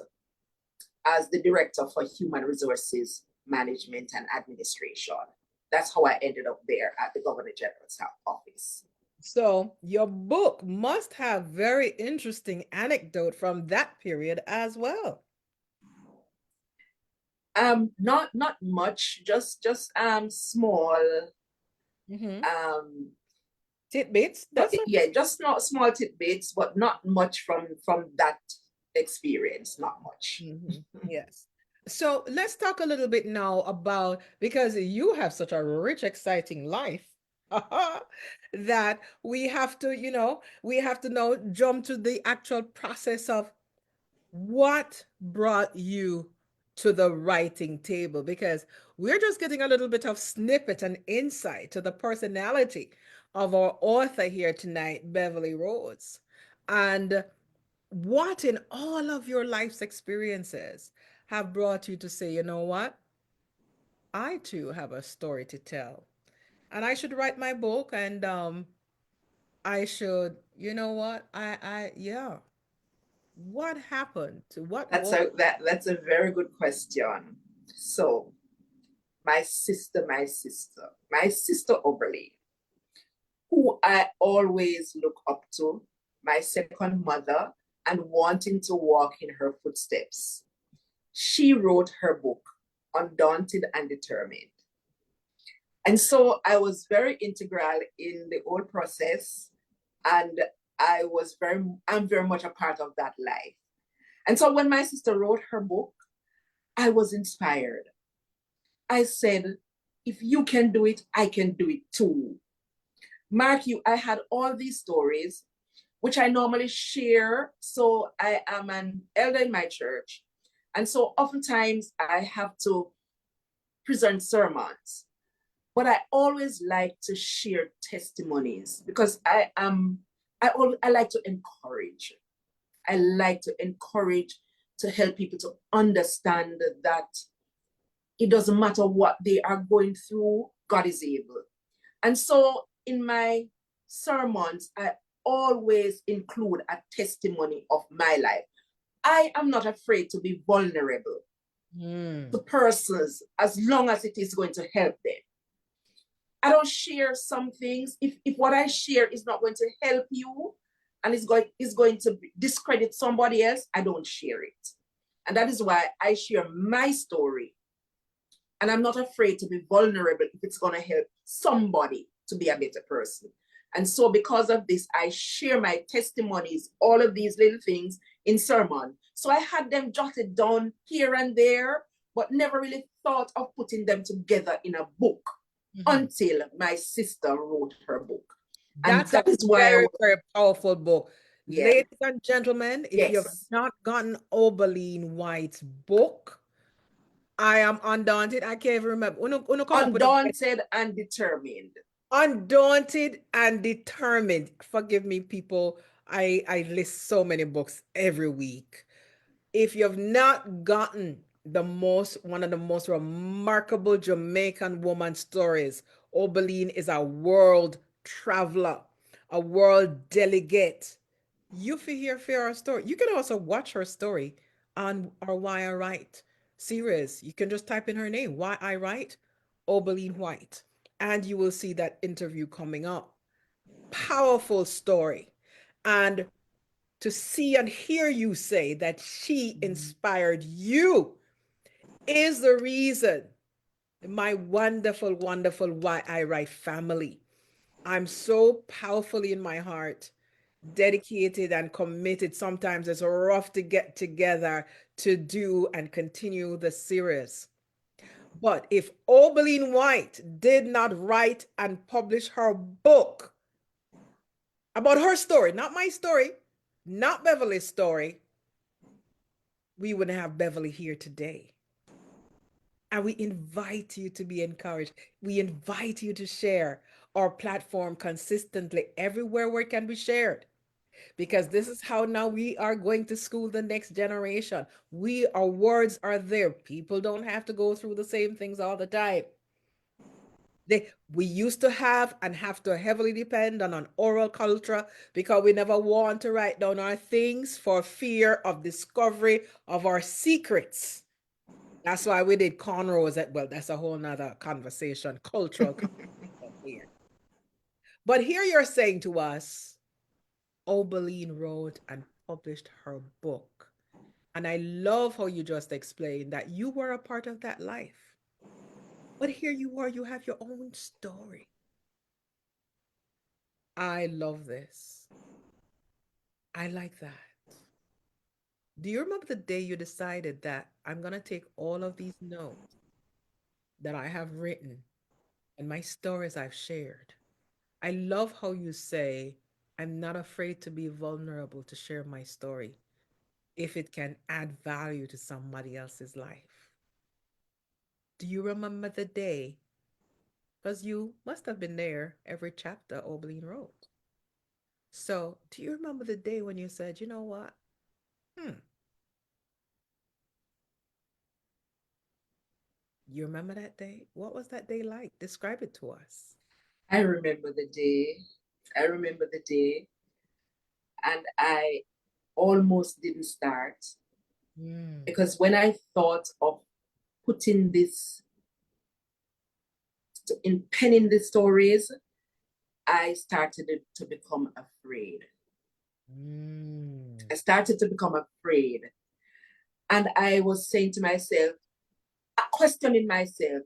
as the director for human resources management and administration. That's how I ended up there at the Governor General's office. So, your book must have very interesting anecdote from that period as well. Not much, just small Hmm. um Tidbits. But That's yeah, just not small tidbits, but not much from that experience, not much. Yes. So let's talk a little bit now about, because you have such a rich, exciting life, that we have to, we have to now jump to the actual process of what brought you to the writing table, because we're just getting a little bit of snippet and insight to the personality of our author here tonight, Beverley Rose. And what in all of your life's experiences have brought you to say, you know what? I too have a story to tell. And I should write my book, and I should, you know what? Yeah. What happened to what was That's a very good question. So my sister Oberly, who I always look up to, my second mother, and wanting to walk in her footsteps. She wrote her book, Undaunted and Determined. And so I was very integral in the whole process, and I'm very much a part of that life. And so when my sister wrote her book, I was inspired. I said, if you can do it, I can do it too. Mark you, I had all these stories, which I normally share. So I am an elder in my church. And so oftentimes I have to present sermons, but I always like to share testimonies because I like to encourage. I like to encourage to help people to understand that it doesn't matter what they are going through, God is able. And so in my sermons, I always include a testimony of my life. I am not afraid to be vulnerable to persons as long as it is going to help them. I don't share some things. If what I share is not going to help you and is going to discredit somebody else, I don't share it. And that is why I share my story. And I'm not afraid to be vulnerable if it's going to help somebody to be a better person. And so because of this, I share my testimonies, all of these little things in sermon. So I had them jotted down here and there, but never really thought of putting them together in a book until my sister wrote her book. And That's a that is why I very, was, very powerful book. yeah, Ladies and gentlemen, if you have yes, not gotten Oberlin White's book, I am undaunted. I can't even remember. Uno come up with a undaunted and determined. undaunted and determined. Forgive me, people. I list so many books every week. If you've not gotten one of the most remarkable Jamaican woman stories, Obeline is a world traveler, a world delegate. You feel hear for her story. You can also watch her story on our Why I Write series. You can just type in her name, Why I Write, Obeline White, and you will see that interview coming up. Powerful story. And to see and hear you say that she inspired you is the reason my wonderful, wonderful Why I Write family. I'm so powerfully in my heart, dedicated and committed. Sometimes it's rough to get together to do and continue the series. But if Obeline White did not write and publish her book about her story, not my story, not Beverly's story, we wouldn't have Beverly here today. And we invite you to be encouraged. We invite you to share our platform consistently everywhere where it can be shared. Because this is how now we are going to school the next generation. Our words are there. People don't have to go through the same things all the time. We used to have and have to heavily depend on an oral culture because we never want to write down our things for fear of discovery of our secrets. That's why we did cornrows. Well, that's a whole nother conversation, cultural conversation here. But here you're saying to us, Obeline wrote and published her book. And I love how you just explained that you were a part of that life. But here you are, you have your own story. I love this. I like that. Do you remember the day you decided that I'm going to take all of these notes that I have written and my stories I've shared? I love how you say, I'm not afraid to be vulnerable to share my story if it can add value to somebody else's life. Do you remember the day? Because you must have been there every chapter Obeline wrote. So, do you remember the day when you said, you know what? Hmm, you remember that day? What was that day like? Describe it to us. I remember the day. I remember the day, and I almost didn't start Mm, because when I thought of putting this in penning the stories, I started to become afraid. mm, I started to become afraid. And I was saying to myself, questioning myself,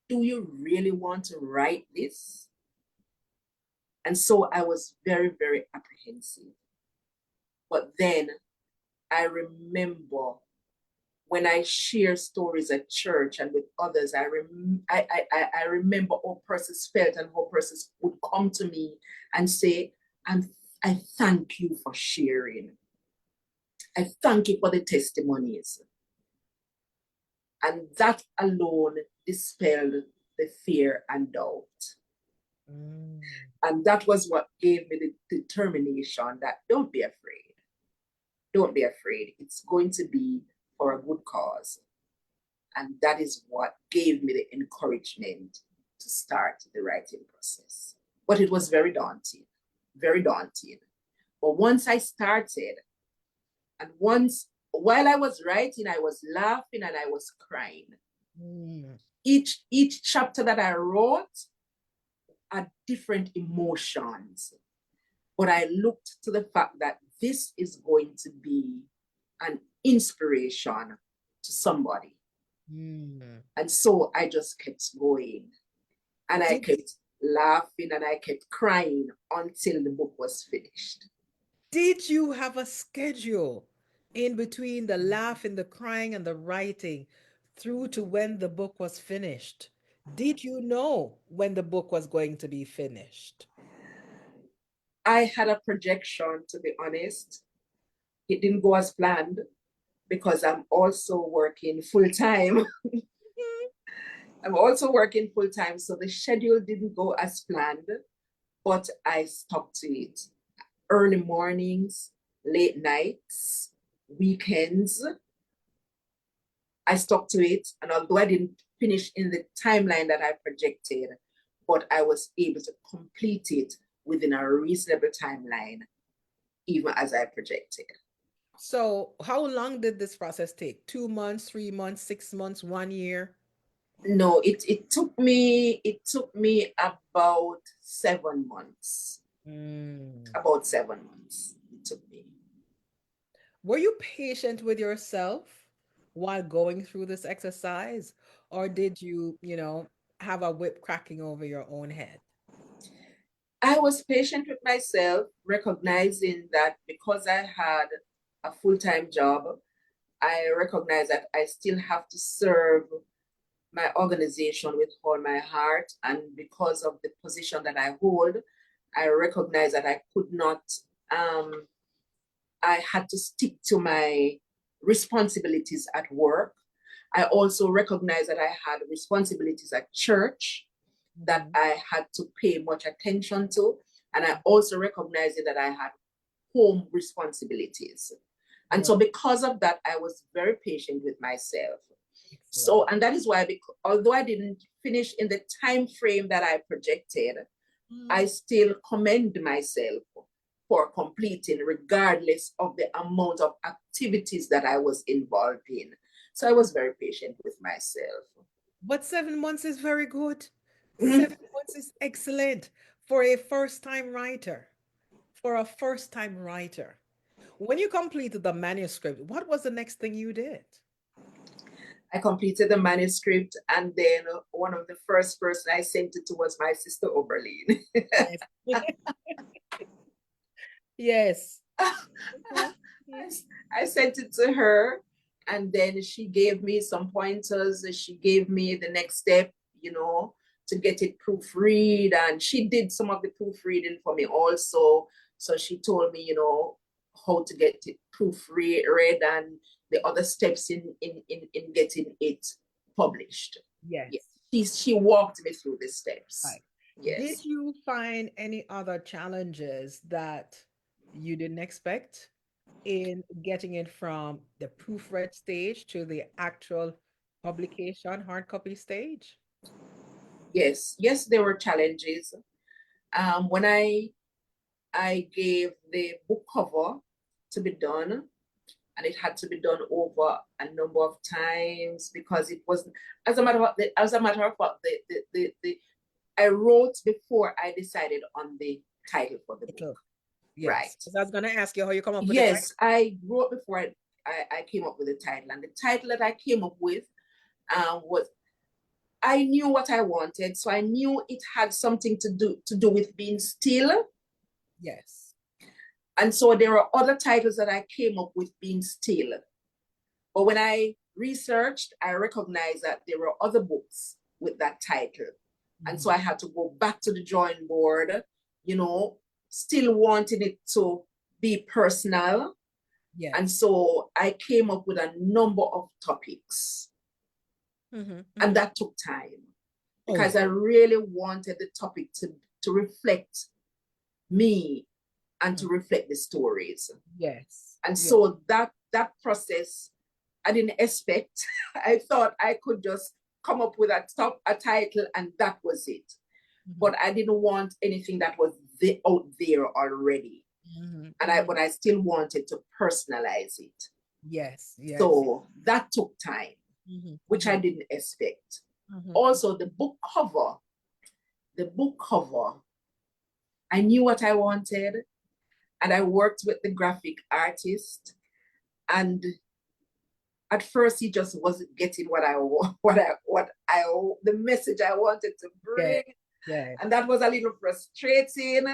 do you really want to write this? And so I was very, very apprehensive. But then I remember when I share stories at church and with others, I remember how persons felt and how persons would come to me and say, and I thank you for sharing. I thank you for the testimonies. And that alone dispelled the fear and doubt. mm, And that was what gave me the determination that don't be afraid. Don't be afraid. It's going to be for a good cause. And that is what gave me the encouragement to start the writing process. But it was very daunting, very daunting. But once I started, and once while I was writing, I was laughing and I was crying. mm, Each chapter that I wrote had different emotions. But I looked to the fact that this is going to be an inspiration to somebody. mm. And so I just kept going. And I Did kept laughing and I kept crying until the book was finished. did you have a schedule in between the laughing, the crying, and the writing through to when the book was finished? Did you know when the book was going to be finished? I had a projection, to be honest. It didn't go as planned because I'm also working full time. I'm also working full time. So the schedule didn't go as planned, but I stuck to it. Early mornings, late nights, weekends, I stuck to it. And although I didn't finish in the timeline that I projected, but I was able to complete it within a reasonable timeline, even as I projected. So, how long did this process take? 2 months, 3 months, 6 months, 1 year? No, it took me about 7 months. Mm. About 7 months it took me. Were you patient with yourself while going through this exercise, or did you, have a whip cracking over your own head? I was patient with myself, recognizing that because I had a full-time job, I recognize that I still have to serve my organization with all my heart. And because of the position that I hold, I recognize that I could not, I had to stick to my responsibilities at work. I also recognize that I had responsibilities at church that Mhm. I had to pay much attention to. And I also recognized that I had home responsibilities. And Yeah, so, because of that, I was very patient with myself. excellent. So, and that is why, although I didn't finish in the time frame that I projected, I Mm. still commend myself for completing, regardless of the amount of activities that I was involved in. So, I was very patient with myself. But 7 months is very good. 7 months is excellent for a first-time writer. For a first-time writer. When you completed the manuscript, what was the next thing you did? I completed the manuscript, and then one of the first person I sent it to was my sister Oberlin. Yes. Yes. I, Mhm, mhm. I sent it to her, and then she gave me some pointers. She gave me the next step, you know, to get it proofread. And she did some of the proofreading for me also. So she told me, how to get it proofread and the other steps in getting it published. Yes. Yes. She walked me through the steps. Right. Did Yes. you find any other challenges that you didn't expect in getting it from the proofread stage to the actual publication hard copy stage? Yes. Yes, there were challenges. When I gave the book cover to be done, and it had to be done over a number of times because it wasn't. As a matter of fact, I wrote before I decided on the title for the book. Title. Yes. Right. Because I was going to ask you how you come up with the title. Yes, I wrote before I came up with the title, and the title that I came up with was, I knew what I wanted, so I knew it had something to do with being still. Yes. And so there are other titles that I came up with being still. But when I researched, I recognized that there were other books with that title. And so I had to go back to the drawing board, you know, still wanting it to be personal. Yes. And so I came up with a number of topics. And that took time Oh, because I really wanted the topic to reflect me and to reflect the stories. yes. And Yes. so that process, I didn't expect. I thought I could just come up with a title and that was it. But I didn't want anything that was out there already. But I still wanted to personalize it. Yes. Yes. So that took time, which I didn't expect. Also, the book cover, I knew what I wanted, and I worked with the graphic artist, and at first he just wasn't getting the message I wanted to Yes. bring, Yes. and that was a little frustrating.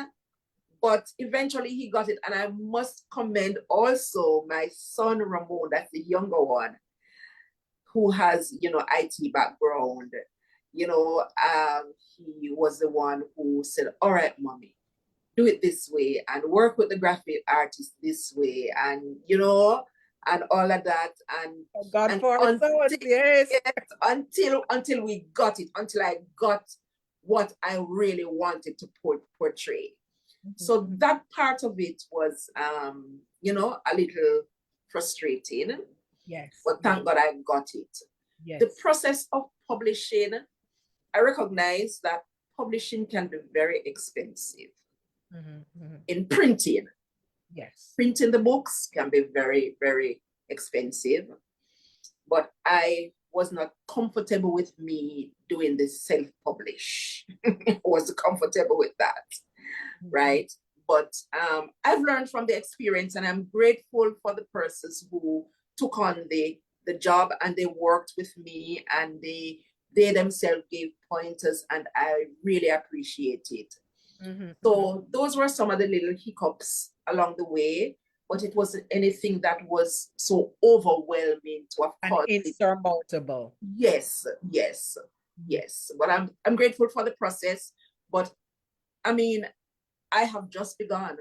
But eventually he got it, and I must commend also my son Ramon, that's the younger one, who has IT background. He was the one who said, "All right, mommy, do it this way and work with the graphic artist this way," and all of that. God And for our sons, yes. until we got it, until I got what I really wanted to portray. So that part of it was a little frustrating, Yes. but thank God I got it. Yes. The process of publishing, I recognize that publishing can be very expensive. In printing, Yes. printing the books can be very, very expensive. But I was not comfortable with me doing this self-publish. I was comfortable with that, right? But I've learned from the experience, and I'm grateful for the persons who took on the job and they worked with me, and they themselves gave pointers, and I really appreciate it. So those were some of the little hiccups along the way, but it wasn't anything that was so overwhelming to have And caused it. insurmountable. Yes, yes, yes. But I'm grateful for the process. But I mean, I have just begun.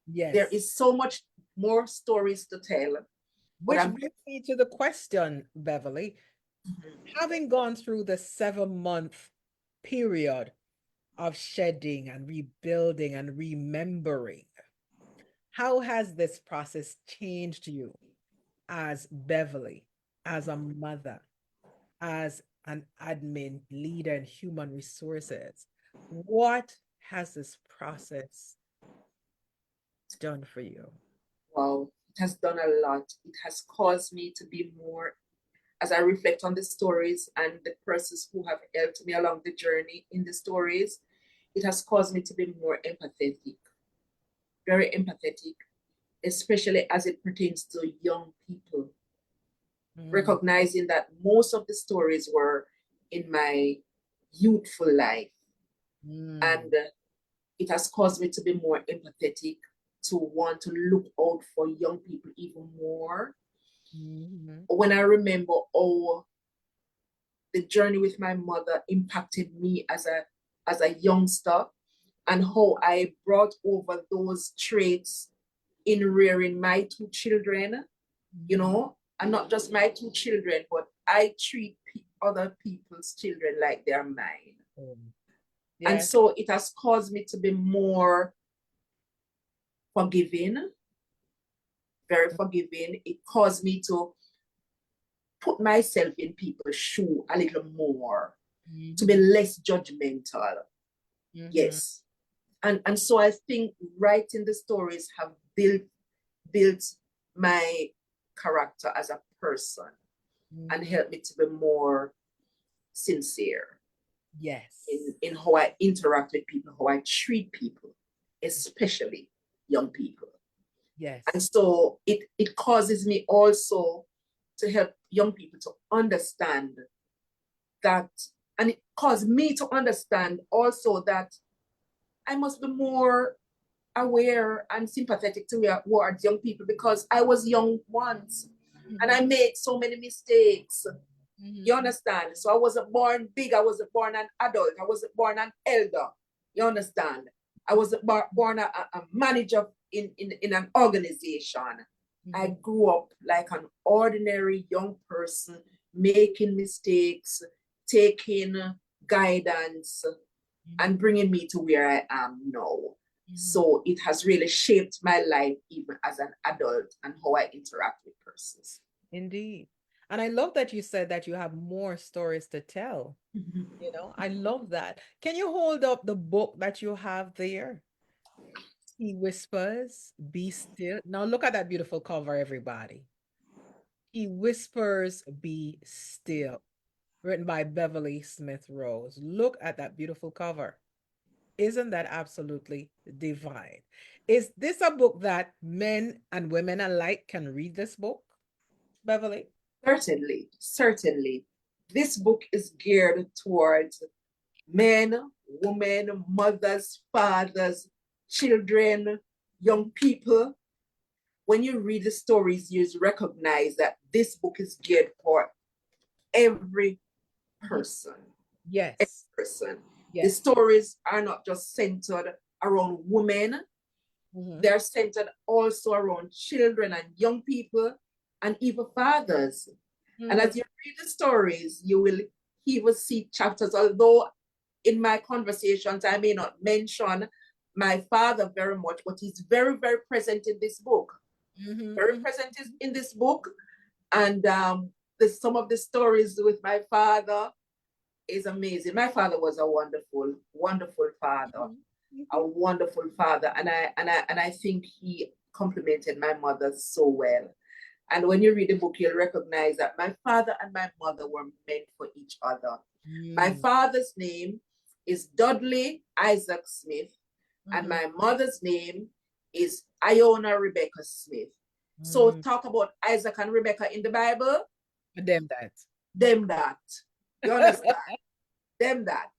Yes. There is so much more stories to tell. Which brings me to the question, Beverley. Having gone through the 7-month period of shedding and rebuilding and remembering, how has this process changed you as Beverley, as a mother, as an admin leader in human resources? What has this process done for you? Wow, it has done a lot. It has caused me to be more, as I reflect on the stories and the persons who have helped me along the journey in the stories, it has caused me to be more empathetic, very empathetic, especially as it pertains to young people, recognizing that most of the stories were in my youthful life. And it has caused me to be more empathetic to want to look out for young people even more. Mm-hmm. When I remember how the journey with my mother impacted me as a youngster, and how I brought over those traits in rearing my two children, you Mm-hmm. know, and not just my two children, but I treat other people's children like they're mine. And Yes. so it has caused me to be more forgiving, very forgiving. It caused me to put myself in people's shoe a little more, to be Mm-hmm. less judgmental. Mm-hmm. Yes. And so I think writing the stories have built my character as a person and Mm-hmm. helped me to be more sincere Yes. in how I interact with people, how I treat people, especially young people. And Yes. so it causes me also to help young people to understand that, and it caused me to understand also that I must be more aware and sympathetic towards young people, because I was young once and I Mm-hmm. made so many mistakes. You Mm-hmm. understand? So I wasn't born big, I wasn't born an adult, I wasn't born an elder. You understand? I wasn't born a manager in an organization. I Mm-hmm. grew up like an ordinary young person, making mistakes, taking guidance, and Mm-hmm. bringing me to where I am now. Mm-hmm. So it has really shaped my life even as an adult and how I interact with persons. Indeed. And I love that you said that you have more stories to tell. Mhm. You know, I love that. Can you hold up the book that you have there? He whispers, be still. Now look at that beautiful cover, everybody. He whispers, be still. Written by Beverley Smith Rose. Look at that beautiful cover. Isn't that absolutely divine? Is this a book that men and women alike can read this book, Beverly? Certainly, certainly. This book is geared towards men, women, mothers, fathers, children, young people. When you read the stories, you recognize that this book is geared for every Mhm. person. Every Yes, person. The yes. stories are not just centered around women, Mhm. they're centered also around children and young people and even fathers. And Mhm. as you read the stories, you will even see chapters, although in my conversations, I may not mention my father very much, but he's very, very present in this book. Mhm. Very Mhm. present in this book. And some of the stories with my father is amazing. My father was a wonderful, wonderful father, Mhm. a Mhm. wonderful father. And I think he complimented my mother so well. And when you read the book, you'll recognize that my father and my mother were meant for each other. My Mm. father's name is Dudley Isaac Smith, and Mhm. my mother's name is Iona Rebecca Smith. So Mm. talk about Isaac and Rebecca in the Bible, Them that. them that. You understand? Them that.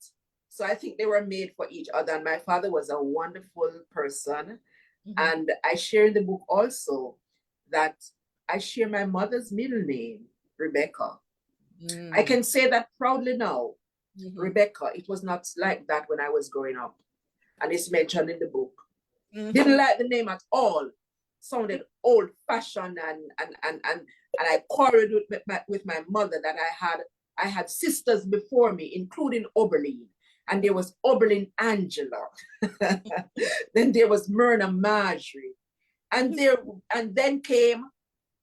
So I think they were made for each other. And my father was a wonderful person. Mhm. And I share in the book also that I share my mother's middle name, Rebecca. I Mm. can say that proudly now. Mhm. Rebecca, it was not like that when I was growing up. And it's mentioned in the book. Didn't Mhm. like the name at all. Sounded old fashioned, and I quarreled with my mother that I had sisters before me, including Oberlin. And there was Oberlin Angela. Then there was Myrna Marjorie. And Mhm. there and then came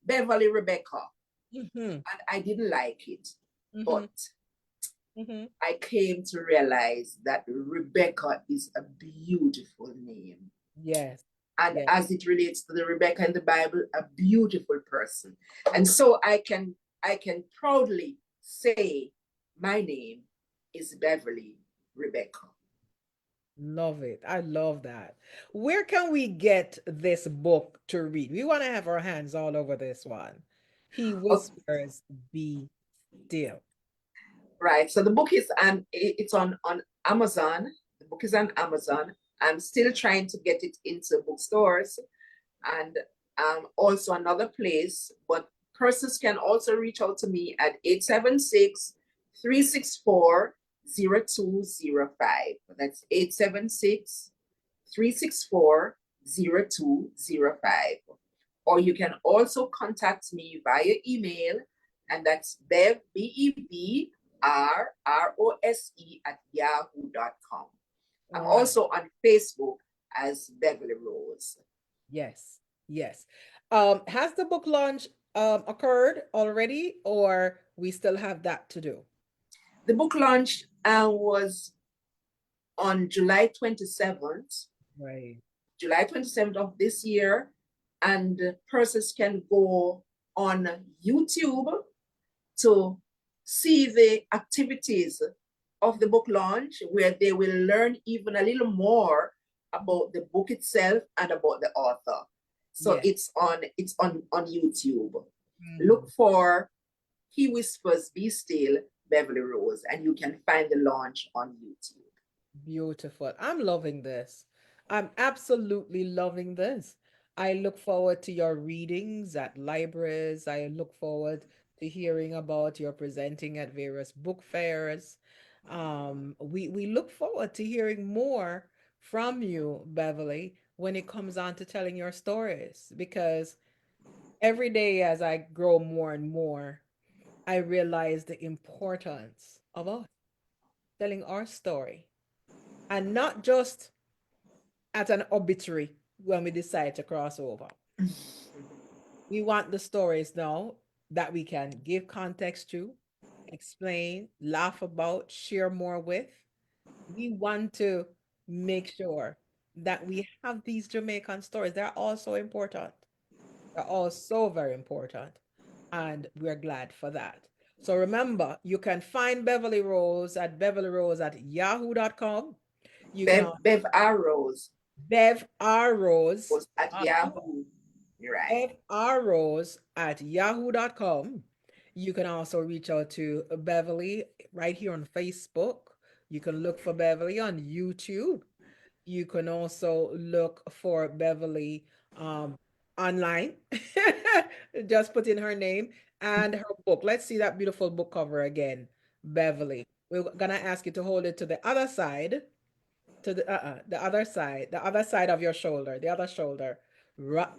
Beverly Rebecca. Mhm. And I didn't like it. But Mhm. Mhm. I came to realize that Rebecca is a beautiful name. Yes. And Yes. as it relates to the Rebecca in the Bible, a beautiful person. And so I can proudly say my name is Beverly Rebecca. Love it. I love that. Where can we get this book to read? We want to have our hands all over this one. He Oh, whispers, be still. right. So the book is it's on Amazon. The book is on Amazon. I'm still trying to get it into bookstores and also another place, but persons can also reach out to me at 876-364-0205. That's 876-364-0205. Or you can also contact me via email, and that's BEVRLROSE at yahoo.com. I'm Right. also on Facebook as Beverly Rose. Yes. Yes. Has the book launch occurred already, or we still have that to do? The book launch was on July 27th, Right. July 27th of this year, and persons can go on YouTube to see the activities of the book launch, where they will learn even a little more about the book itself and about the author. So Yes. it's on YouTube. Mhm. Look for He Whispers Be Still, Beverly Rose, and you can find the launch on YouTube. Beautiful. I'm loving this. I'm absolutely loving this. I look forward to your readings at libraries. I look forward to hearing about your presenting at various book fairs. We look forward to hearing more from you, Beverly, when it comes on to telling your stories, because every day as I grow more and more, I realize the importance of us telling our story, and not just at an obituary when we decide to cross over. We want the stories now that we can give context to, explain, laugh about, share more with. We want to make sure that we have these Jamaican stories. They're all so important. They're all so very important. And we're glad for that. So remember, you can find Beverly Rose at beverlyrose at yahoo.com. You can Bev Arrows Bev R. Rose, was at Yahoo. You're right. Bev R. Rose at yahoo.com. You can also reach out to Beverly right here on Facebook. You can look for Beverly on YouTube. You can also look for Beverly um, online. Just put in her name and her book. Let's see that beautiful book cover again, Beverly. We're gonna ask you to hold it to the other side, to the other side of your shoulder, the other shoulder.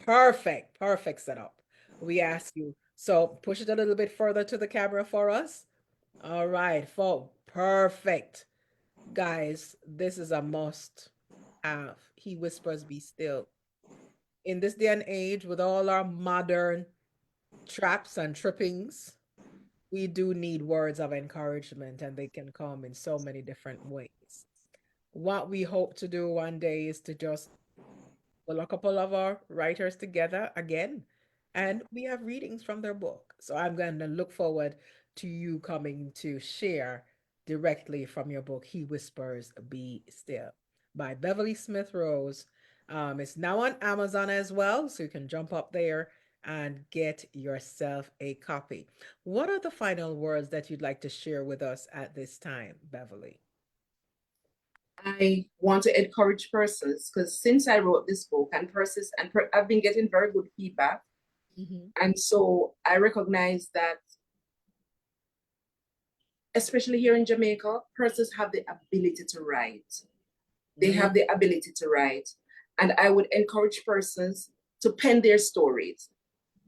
Perfect, perfect setup. We ask you. So push it a little bit further to the camera for us. All right, for perfect. Guys, this is a must have. He whispers, be still. In this day and age, with all our modern traps and trippings, we do need words of encouragement, and they can come in so many different ways. What we hope to do one day is to just pull a couple of our writers together again, and we have readings from their book. So I'm going to look forward to you coming to share directly from your book, He Whispers, Be Still, by Beverley Smith Rose. It's now on Amazon as well, so you can jump up there and get yourself a copy. What are the final words that you'd like to share with us at this time, Beverly? I want to encourage persons because since I wrote this book and persons and I've been getting very good feedback, Mm-hmm. and so I recognize that especially here in Jamaica, persons have the ability to write. They Mm-hmm. have the ability to write, and I would encourage persons to pen their stories.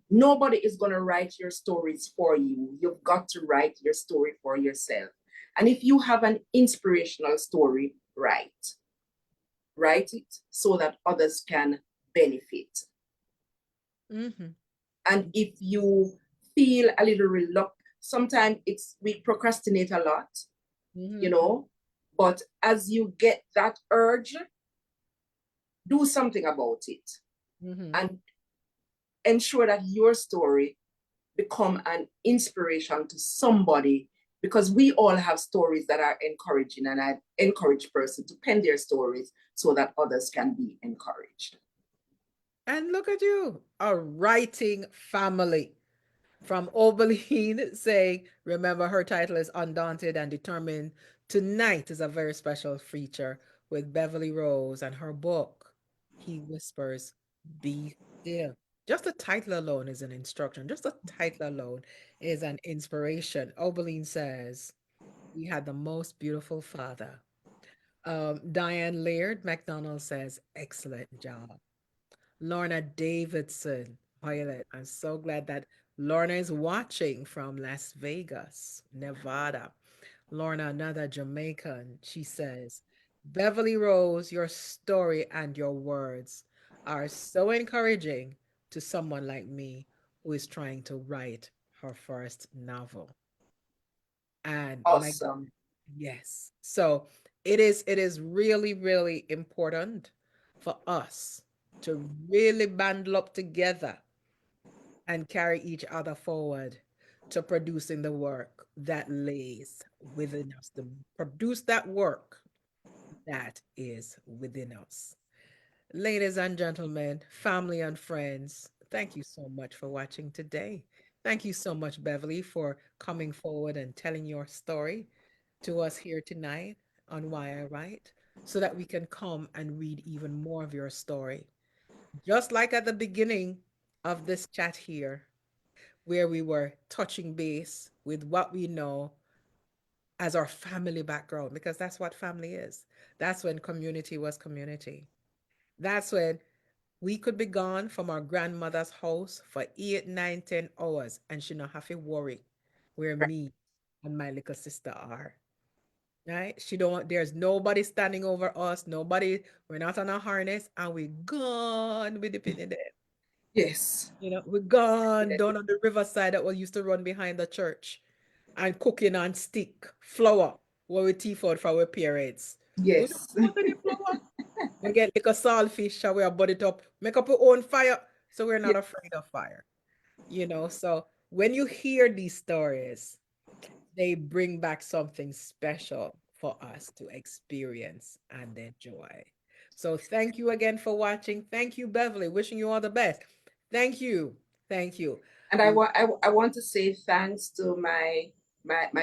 Nobody is going to write your stories for you. You've got to write your story for yourself. And if you have an inspirational story, write it so that others can benefit. Mm-hmm. And if you feel a little reluctant, sometimes it's we procrastinate a lot, you Mm-hmm. know, but as you get that urge, do something about it Mm-hmm. and ensure that your story become an inspiration to somebody, because we all have stories that are encouraging, and I encourage person to pen their stories so that others can be encouraged. And look at you, a writing family. From Obeline saying, remember her title is Undaunted and Determined. Tonight is a very special feature with Beverly Rose and her book, He Whispers, Be Still. Just the title alone is an instruction. Just the title alone is an inspiration. Obeline says, we had the most beautiful father. Diane Laird McDonald says, excellent job. Lorna Davidson, Violet, I'm so glad that Lorna is watching from Las Vegas, Nevada. Lorna, another Jamaican, she says, Beverly Rose, your story and your words are so encouraging to someone like me who is trying to write her first novel. And my Awesome. yes. So it is really, really important for us to really bundle up together and carry each other forward to producing the work that lays within us, to produce that work that is within us. Ladies and gentlemen, family and friends, thank you so much for watching today. Thank you so much, Beverly, for coming forward and telling your story to us here tonight on Why I Write, so that we can come and read even more of your story. Just like at the beginning of this chat here, where we were touching base with what we know as our family background, because that's what family is. That's when community was community. That's when we could be gone from our grandmother's house for 8, 9, 10 hours, and she not have to worry where me and my little sister are. Right? She don't want, there's nobody standing over us, nobody, we're not on a harness, and we gone with the penny there. Yes. We're gone Yes. down on the riverside that we used to run behind the church and cooking on stick, flour, what we teeth out for our parents. We just Yes. put in the flour. We get like a saltfish and we are bud it up, make up our own fire, so we're not Yes. afraid of fire. So when you hear these stories, they bring back something special for us to experience and enjoy. So thank you again for watching. Thank you, Beverly. Wishing you all the best. Thank you. Thank you. And I want to say thanks to my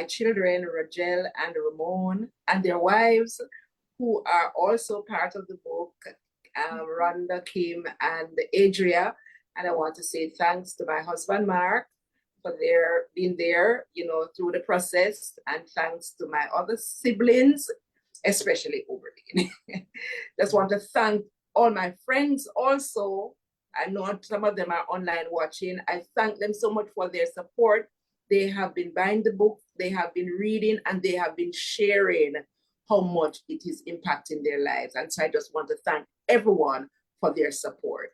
children, Rogel and Ramon, and their wives, who are also part of the book, Rhonda, Kim, and Adria. And I want to say thanks to my husband, Mark, for their being there, through the process. And thanks to my other siblings, especially Oberlin. Just want to thank all my friends also. I know some of them are online watching. I thank them so much for their support. They have been buying the book, they have been reading, and they have been sharing how much it is impacting their lives. And so I just want to thank everyone for their support.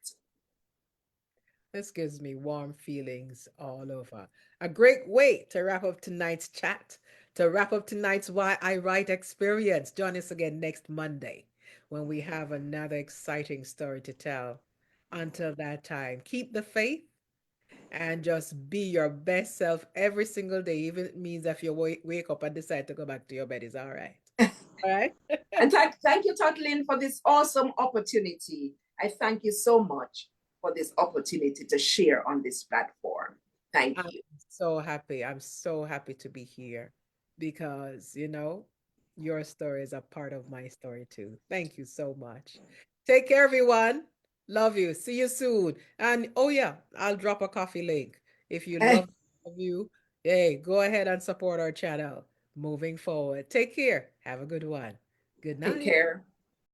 This gives me warm feelings all over. A great way to wrap up tonight's chat, to wrap up tonight's Why I Write experience. Join us again next Monday when we have another exciting story to tell. Until that time, keep the faith and just be your best self every single day. Even it means if you wake up and decide to go back to your bed, is all right. All right. And thank you, Totlin, for this awesome opportunity. I thank you so much for this opportunity to share on this platform. Thank I'm you. so happy. I'm so happy to be here because, your story is a part of my story too. Thank you so much. Take care, everyone. Love you. See you soon. And oh, yeah, I'll drop a coffee link. If you love you, hey, go ahead and support our channel moving forward. Take care. Have a good one. Good Take night. care.